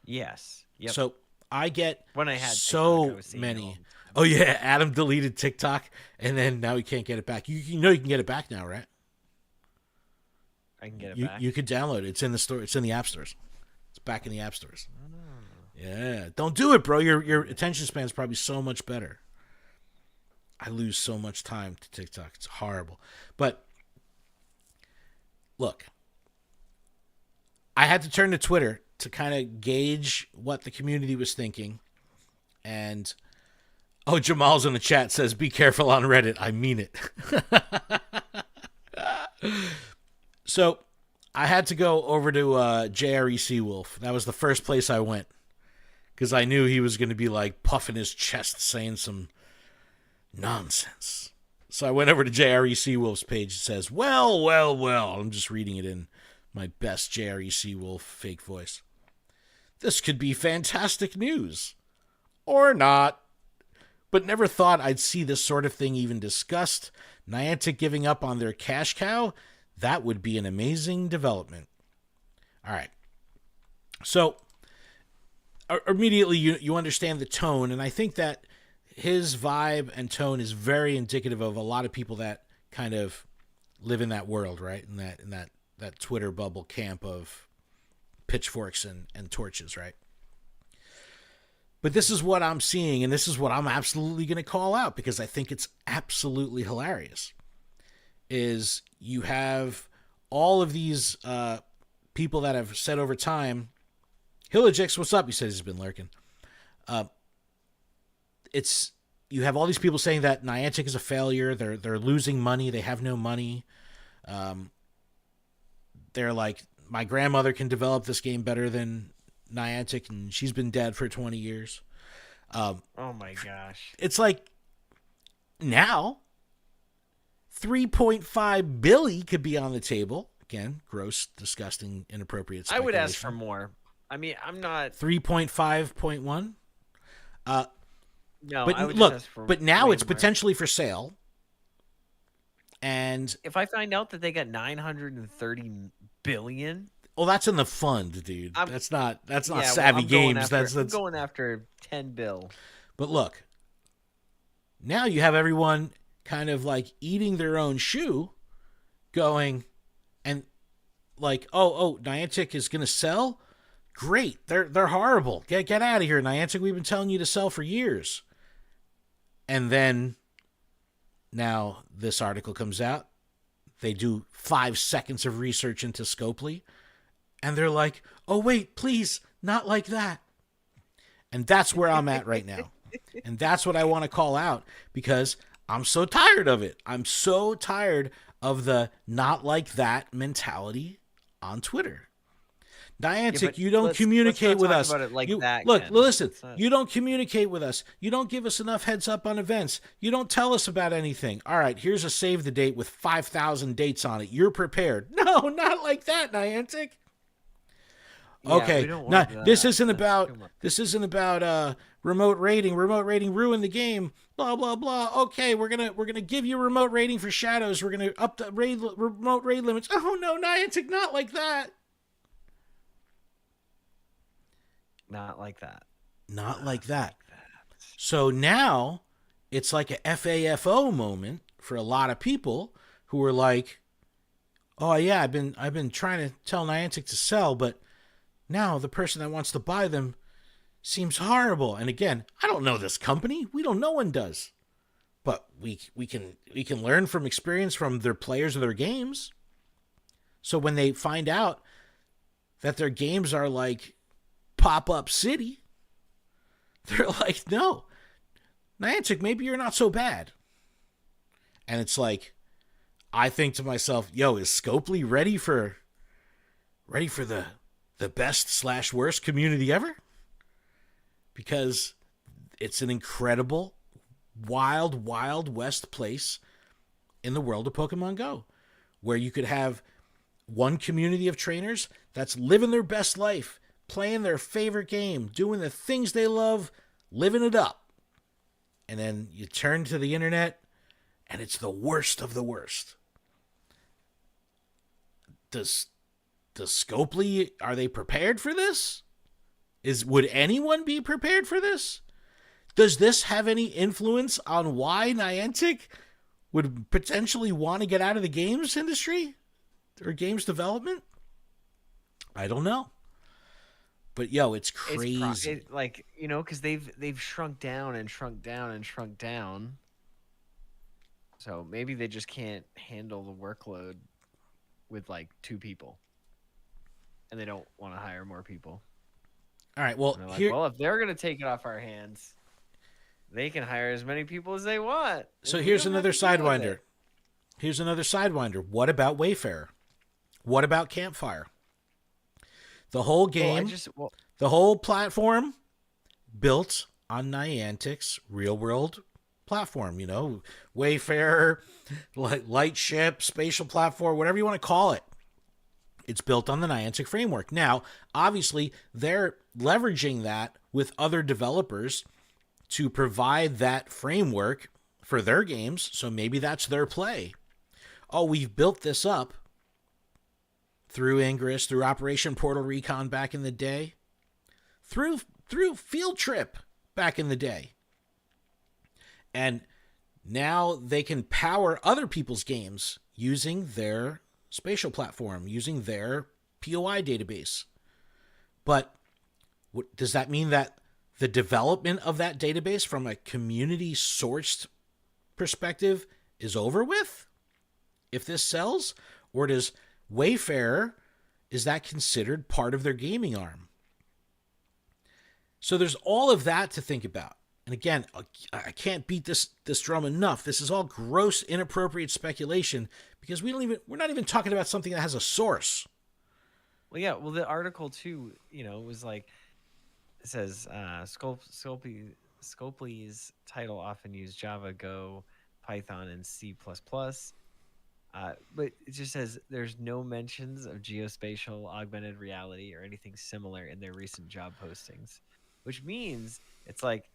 Yes. Yep. So I get When I had so TikTok, I was seeing it all many. the time. Oh yeah, Adam deleted TikTok, and then now he can't get it back. You know you can get it back now, right? I can get it back. You could download it. It's in the store. It's in the app stores. It's back in the app stores. Oh. Yeah, don't do it, bro. Your attention span is probably so much better. I lose so much time to TikTok. It's horrible. But look, I had to turn to Twitter to kind of gauge what the community was thinking. And Jamal's in the chat says, "Be careful on Reddit." I mean it. So I had to go over to JREC Wolf. That was the first place I went because I knew he was going to be like puffing his chest saying some nonsense. So I went over to JREC Wolf's page. It says, well. I'm just reading it in my best JREC Wolf fake voice. This could be fantastic news. Or not. But never thought I'd see this sort of thing even discussed. Niantic giving up on their cash cow? That would be an amazing development. All right. So immediately you understand the tone, and I think that his vibe and tone is very indicative of a lot of people that kind of live in that world, right? In that Twitter bubble camp of pitchforks and torches, right? But this is what I'm seeing, and this is what I'm absolutely going to call out because I think it's absolutely hilarious. Is you have all of these people that have said over time, Hillagix, what's up? He says he's been lurking. You have all these people saying that Niantic is a failure. They're losing money. They have no money. They're like, my grandmother can develop this game better than Niantic, and she's been dead for 20 years. Oh my gosh! It's like now 3.5 billion could be on the table. Again, gross, disgusting, inappropriate speculation. I would ask for more. I mean, I'm not 3.5.1. No, but I would look, just ask for but now way it's more. potentially for sale. And If I find out that they got 930 billion, well, that's in the fund, dude. That's not Savvy I'm Games. I'm going after 10 bill. But look, now you have everyone kind of like eating their own shoe, going and like, oh, Niantic is going to sell. Great, they're horrible. Get out of here, Niantic. We've been telling you to sell for years. And then now this article comes out. They do 5 seconds of research into Scopely, and they're like, oh wait, please, not like that. And that's where I'm at right now. And that's what I want to call out because I'm so tired of it. I'm so tired of the not like that mentality on Twitter. Niantic, you don't communicate with us. Listen, you don't communicate with us. You don't give us enough heads up on events. You don't tell us about anything. All right, here's a save the date with 5,000 dates on it. You're prepared. No, not like that, Niantic. Okay, now this isn't about remote rating. Remote rating ruined the game. Blah blah blah. Okay, we're gonna give you remote rating for shadows. We're gonna up the remote raid limits. Oh no, Niantic, not like that. Not like that. Not like that. So now it's like a FAFO moment for a lot of people who are like, oh yeah, I've been trying to tell Niantic to sell, but now the person that wants to buy them seems horrible. And again, I don't know this company. No one does. But we can learn from experience from their players or their games. So when they find out that their games are like Pop-Up City, they're like, no, Niantic, maybe you're not so bad. And it's like, I think to myself, yo, is Scopely ready for the best / worst community ever? Because it's an incredible, wild, wild west place in the world of Pokemon Go, where you could have one community of trainers that's living their best life, playing their favorite game, doing the things they love, living it up. And then you turn to the internet and it's the worst of the worst. Does Scopely, are they prepared for this? Would anyone be prepared for this? Does this have any influence on why Niantic would potentially want to get out of the games industry or games development? I don't know. But yo, it's crazy. Because they've shrunk down and shrunk down and shrunk down. So maybe they just can't handle the workload with like 2 people, and they don't want to hire more people. All right. Well, if they're gonna take it off our hands, they can hire as many people as they want. So here's another sidewinder. What about Wayfarer? What about Campfire? The whole game, the whole platform built on Niantic's real-world platform. You know, Wayfarer, Lightship, Spatial Platform, whatever you want to call it. It's built on the Niantic framework. Now, obviously, they're leveraging that with other developers to provide that framework for their games, so maybe that's their play. Oh, we've built this up through Ingress, through Operation Portal Recon back in the day, through Field Trip back in the day. And now they can power other people's games using their spatial platform, using their POI database. But does that mean that the development of that database from a community-sourced perspective is over with if this sells? Or does Wayfarer, is that considered part of their gaming arm? So there's all of that to think about. And again, I can't beat this drum enough. This is all gross, inappropriate speculation because we're not even talking about something that has a source. Well, yeah. Well, the article too, was like, it says Scopely's title often used Java, Go, Python, and C++. But it just says there's no mentions of geospatial, augmented reality, or anything similar in their recent job postings, which means it's like,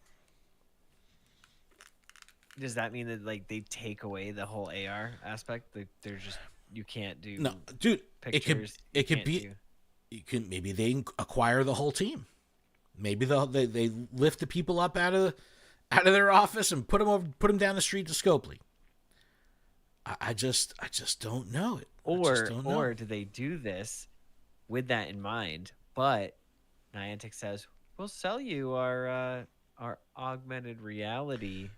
does that mean that like they take away the whole AR aspect? Like they're just, you can't do pictures. Maybe they acquire the whole team. Maybe they lift the people up out of their office and put them down the street to Scopely. I just don't know it. Or do they do this with that in mind? But Niantic says we'll sell you our augmented reality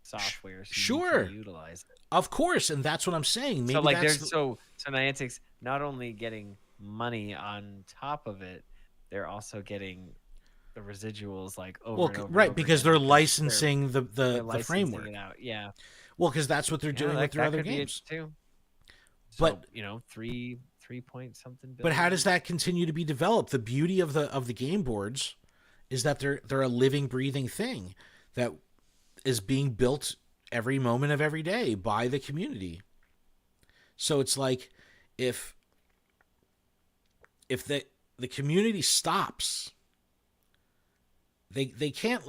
software, so you can utilize it. Of course, and that's what I'm saying. Maybe so Niantic's not only getting money on top of it, they're also getting the residuals because they're licensing the framework. It out. Yeah. Well, because that's what they're doing with their other games too. But 3 point something. But how does that continue to be developed? The beauty of the game boards is that they're a living, breathing thing that is being built every moment of every day by the community. So it's like if the community stops, they can't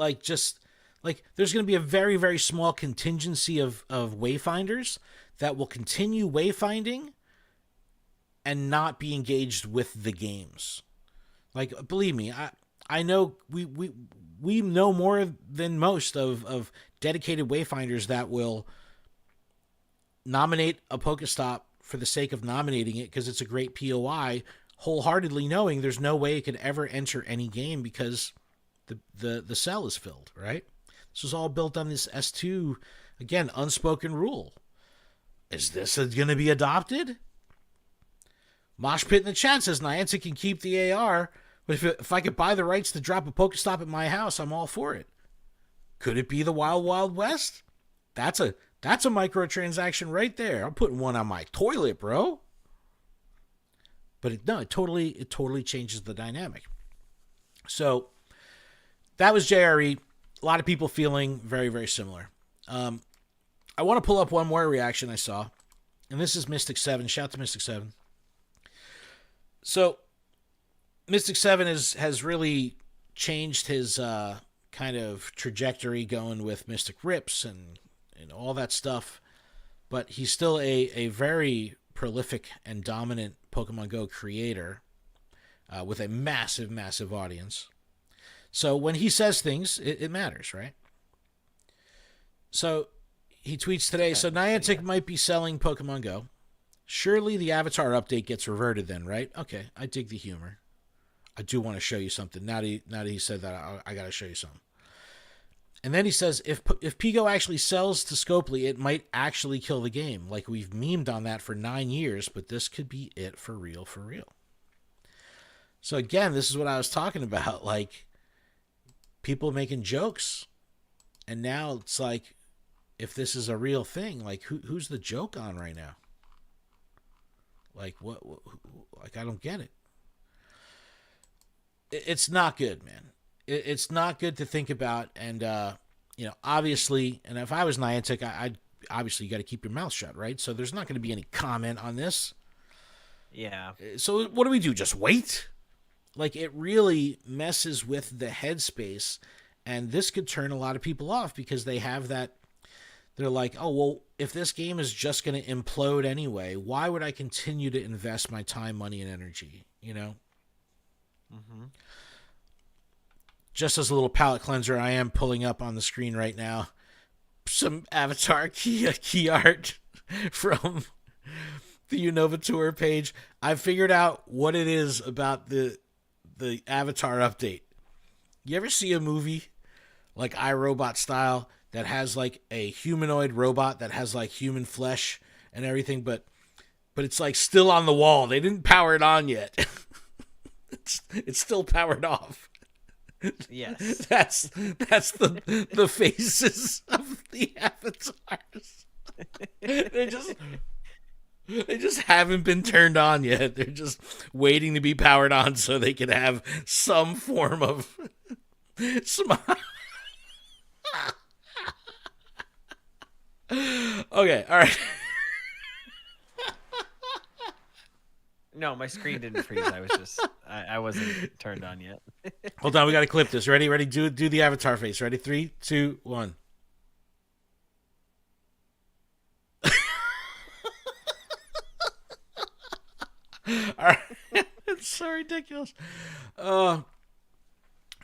there's going to be a very, very small contingency of wayfinders that will continue wayfinding and not be engaged with the games. Like, believe me, I know we know more than most of dedicated wayfinders that will nominate a Pokestop for the sake of nominating it because it's a great POI, wholeheartedly knowing there's no way it could ever enter any game because the cell is filled, right? This was all built on this S2, again, unspoken rule. Is this going to be adopted? Mosh Pit in the chat says Niantic can keep the AR, but if I could buy the rights to drop a Pokestop at my house, I'm all for it. Could it be the Wild Wild West? That's a microtransaction right there. I'm putting one on my toilet, bro. But it totally changes the dynamic. So that was JRE. A lot of people feeling very, very similar. I want to pull up one more reaction I saw, and this is Mystic 7. Shout out to Mystic 7. So Mystic 7 has really changed his kind of trajectory going with Mystic Rips and all that stuff. but he's still a very prolific and dominant Pokemon Go creator with a massive, massive audience. So when he says things, it matters, right? So he tweets today, so Niantic might be selling Pokemon Go. Surely the Avatar update gets reverted then, right? Okay, I dig the humor. I do want to show you something. Now that he said that, I got to show you something. And then he says, if Pigo actually sells to Scopely, it might actually kill the game. Like, we've memed on that for 9 years, but this could be it for real, for real. So again, this is what I was talking about. Like, people making jokes. And now it's like, if this is a real thing, like, who's the joke on right now? Like, what like, I don't get it. It's not good, man. It's not good to think about. And, you know, obviously, and if I was Niantic, I'd obviously you got to keep your mouth shut, right? So there's not going to be any comment on this. Yeah. So what do we do? Just wait? Like, it really messes with the headspace. And this could turn a lot of people off because they have that. They're like, oh, well, if this game is just going to implode anyway, why would I continue to invest my time, money, and energy? You know? Mm-hmm. Just as a little palate cleanser, I am pulling up on the screen right now some Avatar key art from the Unova Tour page. I've figured out what it is about the Avatar update. You ever see a movie like iRobot style that has like a humanoid robot that has like human flesh and everything, but it's like still on the wall. They didn't power it on yet. It's still powered off. Yes. That's the faces of the avatars. They just haven't been turned on yet. They're just waiting to be powered on so they can have some form of smile. Okay, all right. No, my screen didn't freeze. I wasn't turned on yet. Hold on, we got to clip this. Ready? Do the Avatar face. Ready? 3, 2, 1. All right. It's so ridiculous.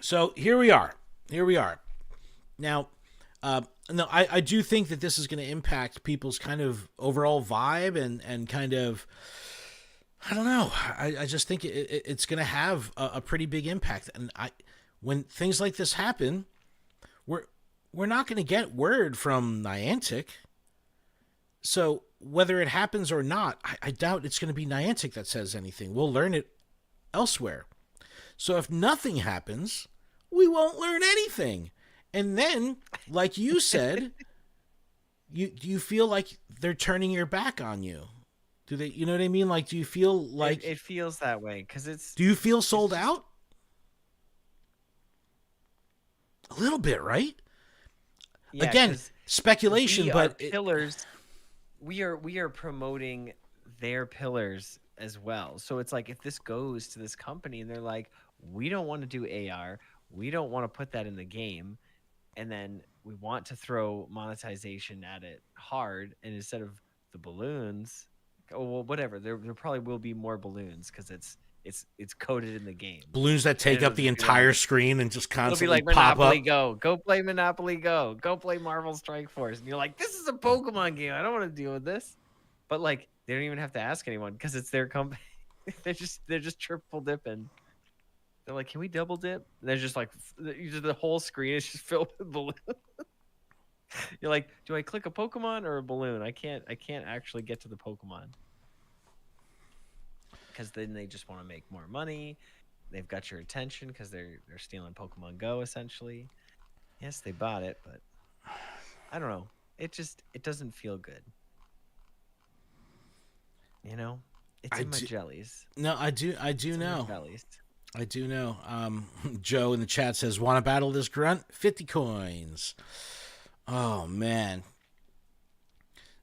So here we are. Now, no, I do think that this is going to impact people's kind of overall vibe and kind of, I don't know. I just think it's going to have a pretty big impact. And when things like this happen, we're not going to get word from Niantic. So whether it happens or not, I doubt it's going to be Niantic that says anything. We'll learn it elsewhere. So if nothing happens, we won't learn anything. And then, like you said, you feel like they're turning your back on you. Do they? You know what I mean? Like, do you feel like it feels that way because it's? Do you feel sold out? A little bit, right? Yeah, again, speculation, but pillars. We are promoting their pillars as well. So it's like if this goes to this company and they're like, we don't want to do AR, we don't want to put that in the game, and then we want to throw monetization at it hard, and instead of the balloons. Oh, well, whatever. There probably will be more balloons because it's coded in the game. Balloons that take up the entire screen and just constantly it'll be like pop Monopoly up. Go. Go play Monopoly Go. Go play Marvel Strike Force. And you're like, this is a Pokemon game. I don't want to deal with this. But like, they don't even have to ask anyone because it's their company. they're just triple dipping. They're like, can we double dip? And they're just like, the whole screen is just filled with balloons. You're like, do I click a Pokemon or a balloon? I can't actually get to the Pokemon. Because then they just want to make more money. They've got your attention because they're stealing Pokemon Go essentially. Yes, they bought it, but I don't know. It doesn't feel good. You know, it's in my jellies. No, I do know. Jellies. I do know. Joe in the chat says, "Want to battle this grunt? 50 coins." Oh man.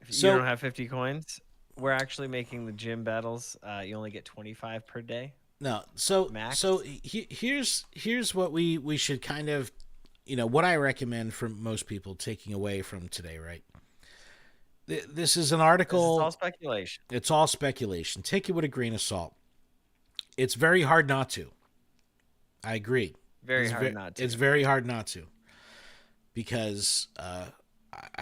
If you don't have 50 coins, we're actually making the gym battles. You only get 25 per day. No, so Max? So here's what we should kind of, what I recommend for most people taking away from today, right? This is an This is article. all speculation. It's all speculation. Take it with a grain of salt. It's very hard not to. I agree. Very hard not to. It's very hard not to. Because I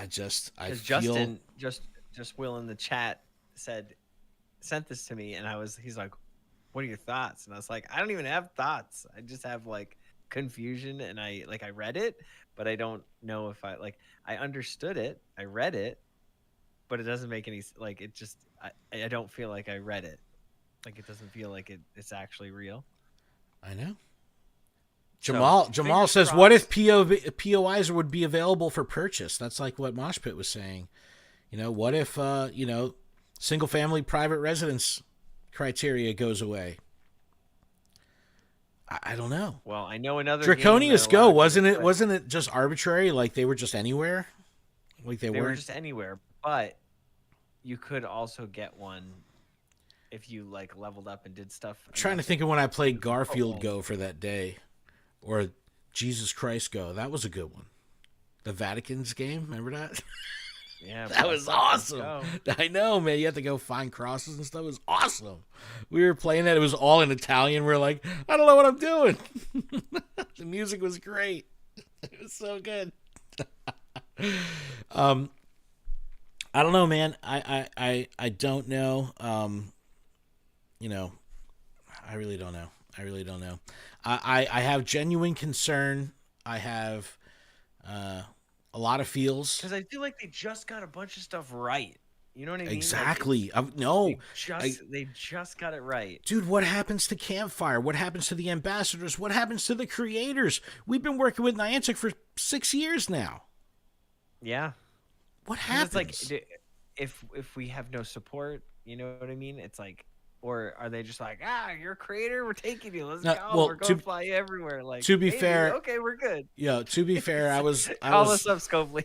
feel... Justin just Will in the chat sent this to me, and he's like, what are your thoughts? And I was like, I don't even have thoughts. I just have like confusion, and I read it, but I don't know if I understood it. I read it, but it doesn't make any I don't feel like I read it. Like it doesn't feel like it's actually real. I know. So, Jamal says, crossed. what if POIs would be available for purchase? That's like what Moshpit was saying. What if, single family private residence criteria goes away? I don't know. Well, I know another Draconius Go, wasn't it just arbitrary? Like they were just anywhere? Like they were weren't just anywhere, but you could also get one if you like leveled up and did stuff. I'm trying to think of when I played Garfield Go for that day. Or Jesus Christ Go. That was a good one. The Vatican's game. Remember that? Yeah. That was awesome. I know, man. You had to go find crosses and stuff. It was awesome. We were playing that. It was all in Italian. We were like, I don't know what I'm doing. The music was great. It was so good. I don't know, man. I don't know. I really don't know. I have genuine concern. I have a lot of feels. Because I feel like they just got a bunch of stuff right. You know what I mean? Exactly. They just got it right. Dude, what happens to Campfire? What happens to the ambassadors? What happens to the creators? We've been working with Niantic for 6 years now. Yeah. What happens? It's like, if we have no support, you know what I mean? It's like, or are they just like, you're a creator, we're taking you, let's go, we're going to fly every Like, to be fair, okay, we're good. Yeah, to be fair, Call us up, Scopely.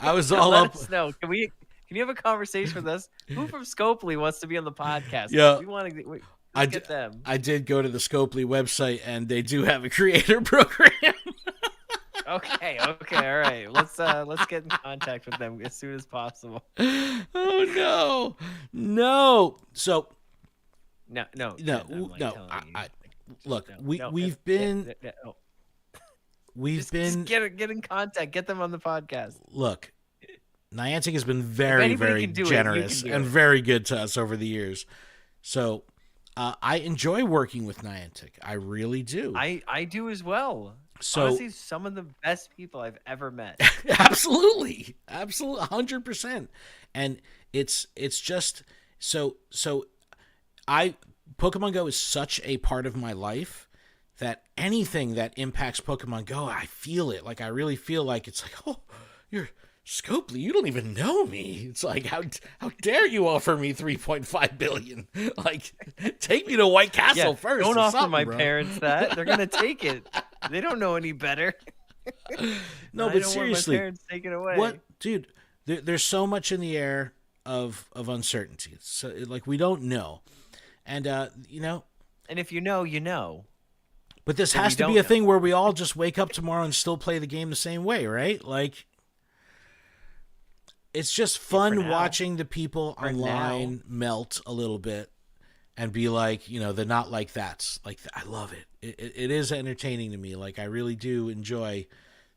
I was all Let up. us know. Can you have a conversation with us? Who from Scopely wants to be on the podcast? Yeah, we want to get them. I did go to the Scopely website, and they do have a creator program. Okay, all right. Let's get in contact with them as soon as possible. Oh no! So. No. Look, we've been get in contact, get them on the podcast. Look, Niantic has been very, very generous and very good to us over the years. So, I enjoy working with Niantic. I really do. I do as well. So, honestly, some of the best people I've ever met. Absolutely, 100%. And it's just so. Pokemon Go is such a part of my life that anything that impacts Pokemon Go, I feel it. Like, I really feel like it's like, oh, you're Scopely, you don't even know me. It's like, how dare you offer me $3.5 billion? Like, take me to White Castle first. Don't offer my parents that. They're gonna take it. They don't know any better. No, but seriously, want my parents taken away. What, dude? There's so much in the air of uncertainty. So, like, we don't know. And, and if you know, you know. But this has to be a thing where we all just wake up tomorrow and still play the game the same way, right? Like, it's just fun watching the people online melt a little bit and be like, they're not like that. Like, I love it. It is entertaining to me. Like, I really do enjoy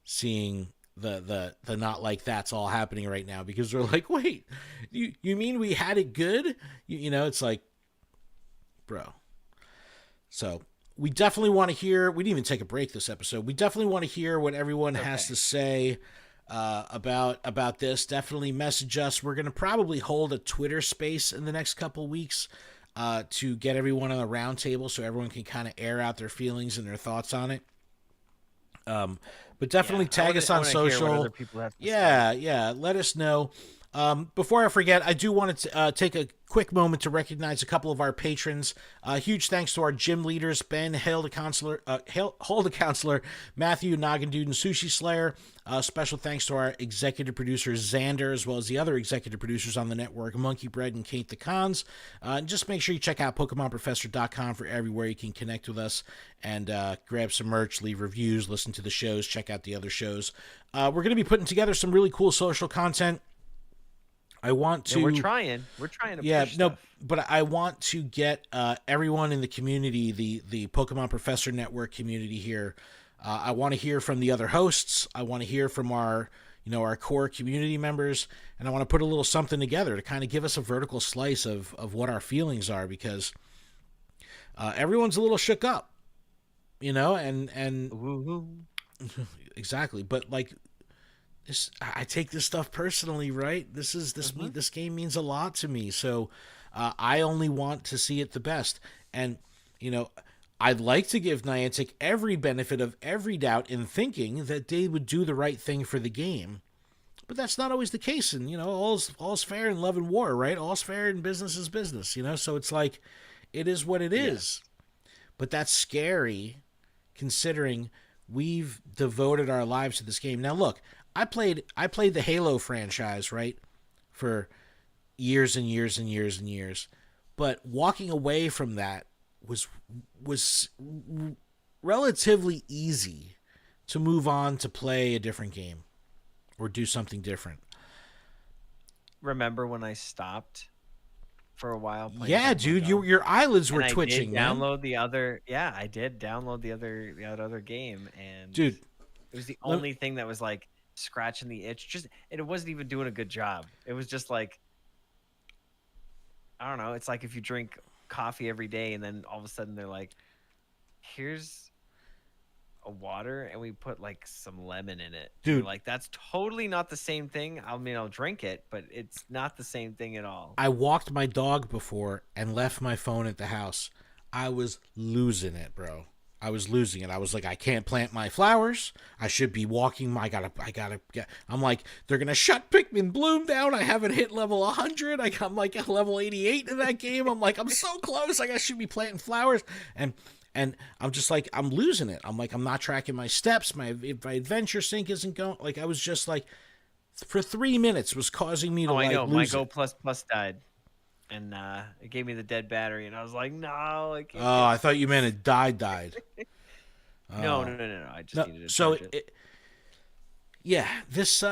seeing the not like that's all happening right now, because we're like, wait, you mean we had it good? It's like, bro. So we definitely want to hear, we didn't even take a break this episode. We definitely want to hear what everyone has to say about this. Definitely message us. We're going to probably hold a Twitter space in the next couple weeks to get everyone on the round table so everyone can kind of air out their feelings and their thoughts on it. But definitely tag us on social. Yeah. Let us know. Before I forget, I do want to take a quick moment to recognize a couple of our patrons. Huge thanks to our gym leaders, Ben, Hail the Counselor, Matthew, Noggin Dude, and Sushi Slayer. Special thanks to our executive producer, Xander, as well as the other executive producers on the network, Monkey Bread and Kate the Cons. Just make sure you check out PokemonProfessor.com for everywhere you can connect with us and grab some merch, leave reviews, listen to the shows, check out the other shows. We're going to be putting together some really cool social content. I want to. We're trying to Yeah, push no, stuff. but I want to get everyone in the community, the Pokemon Professor Network community here. I want to hear from the other hosts. I want to hear from our core community members, and I want to put a little something together to kind of give us a vertical slice of what our feelings are, because everyone's a little shook up, and Woo-hoo. exactly. But like this, I take this stuff personally, right? This game means a lot to me, so I only want to see it the best, and I'd like to give Niantic every benefit of every doubt in thinking that they would do the right thing for the game. But that's not always the case, and all's fair in love and war, right? All's fair in business is business, So it's like, it is what it is. But that's scary, considering we've devoted our lives to this game. Now, look, I played the Halo franchise, right, for years and years and years and years, but walking away from that was relatively easy to move on to play a different game or do something different. Remember when I stopped for a while playing Yeah, dude, your eyelids were twitching, man. I did download the other game, and dude, it was the only thing that was like scratching the itch. And it wasn't even doing a good job. It was just like, I don't know. It's like if you drink coffee every day and then all of a sudden they're like, here's a water and we put like some lemon in it. Dude, you're like, that's totally not the same thing. I mean, I'll drink it, but it's not the same thing at all. I walked my dog before and left my phone at the house. I was losing it, bro. I was losing it. I was like, I can't plant my flowers. I should be walking. I gotta get. I'm like, they're gonna shut Pikmin Bloom down. I haven't hit level 100. I'm like at level 88 in that game. I'm like, I'm so close. I should be planting flowers. And I'm just like, I'm losing it. I'm like, I'm not tracking my steps. My adventure sync isn't going. Like, I was just like, for 3 minutes was causing me to I know. lose My it. Go Plus died. And it gave me the dead battery, and I was like, "No, I can't." Oh, I thought you meant it died. No. I just needed to charge it. This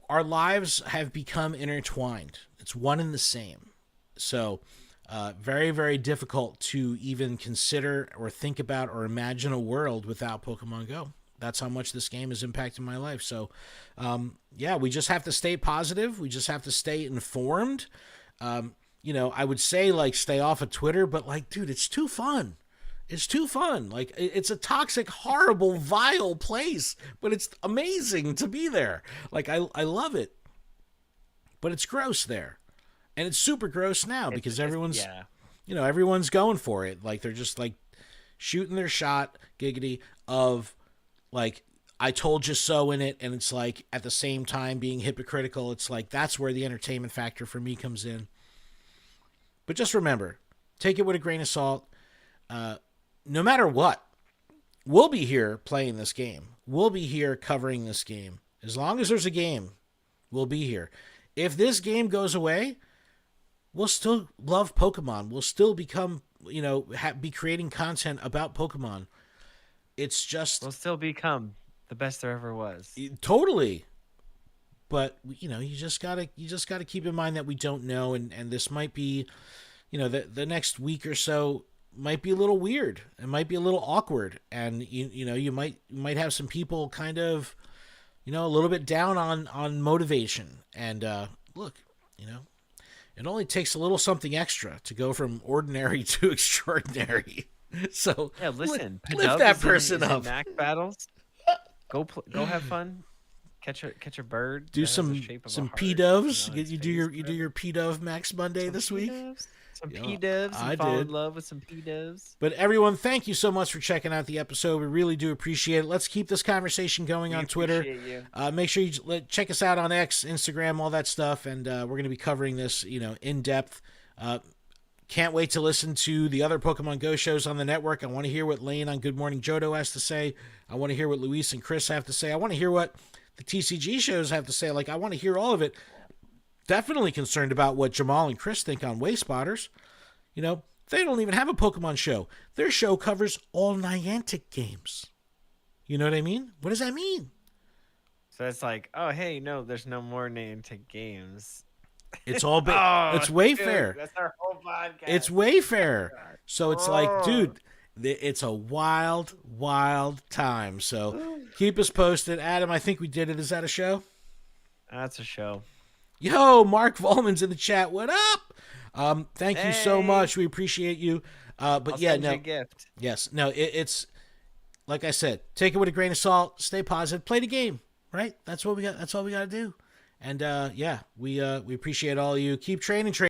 our lives have become intertwined. It's one and the same. So, very, very difficult to even consider or think about or imagine a world without Pokemon Go. That's how much this game has impacted my life. So, we just have to stay positive. We just have to stay informed. I would say, like, stay off of Twitter, but, like, dude, it's too fun. It's too fun. Like, it's a toxic, horrible, vile place, but it's amazing to be there. Like, I love it. But it's gross there. And it's super gross now because everyone's going for it. Like, they're just, like, shooting their shot, giggity, of, like, I told you so in it, and it's like at the same time being hypocritical. It's like that's where the entertainment factor for me comes in. But just remember, take it with a grain of salt. No matter what, we'll be here playing this game. We'll be here covering this game. As long as there's a game, we'll be here. If this game goes away, we'll still love Pokemon. We'll still become, be creating content about Pokemon. It's just we'll still become the best there ever was. Totally. But you just gotta keep in mind that we don't know, and this might be, the next week or so might be a little weird. It might be a little awkward, and you might have some people kind of, a little bit down on motivation. And look, it only takes a little something extra to go from ordinary to extraordinary. So yeah, listen, lift that person up. Mac battles. Go have fun. Catch a bird. Do some P-Doves. You do your P-Dove Max Monday this week. Some P-Doves. I fall in love with some P-Doves. But everyone, thank you so much for checking out the episode. We really do appreciate it. Let's keep this conversation going on Twitter. Make sure you check us out on X, Instagram, all that stuff, and we're going to be covering this, in depth. Can't wait to listen to the other Pokemon Go shows on the network. I want to hear what Lane on Good Morning Johto has to say. I want to hear what Luis and Chris have to say. I want to hear what the TCG shows have to say. Like, I want to hear all of it. Definitely concerned about what Jamal and Chris think on Way Spotters. They don't even have a Pokemon show. Their show covers all Niantic games. You know what I mean? What does that mean? So it's like, oh hey, no, there's no more Niantic games. It's all Oh, it's dude, Wayfair. that's our whole podcast. It's Wayfair. So it's like, Oh. dude, it's a wild, wild time. So keep us posted. Adam, I think we did it. Is that a show? That's a show. Yo, Mark Volman's in the chat. What up? Thank you so much. We appreciate you. But I'll yeah, send you no. a gift. Yes, no. It's like I said. Take it with a grain of salt. Stay positive. Play the game. Right. That's what we got. That's all we got to do. And yeah, we appreciate all of you. Keep training.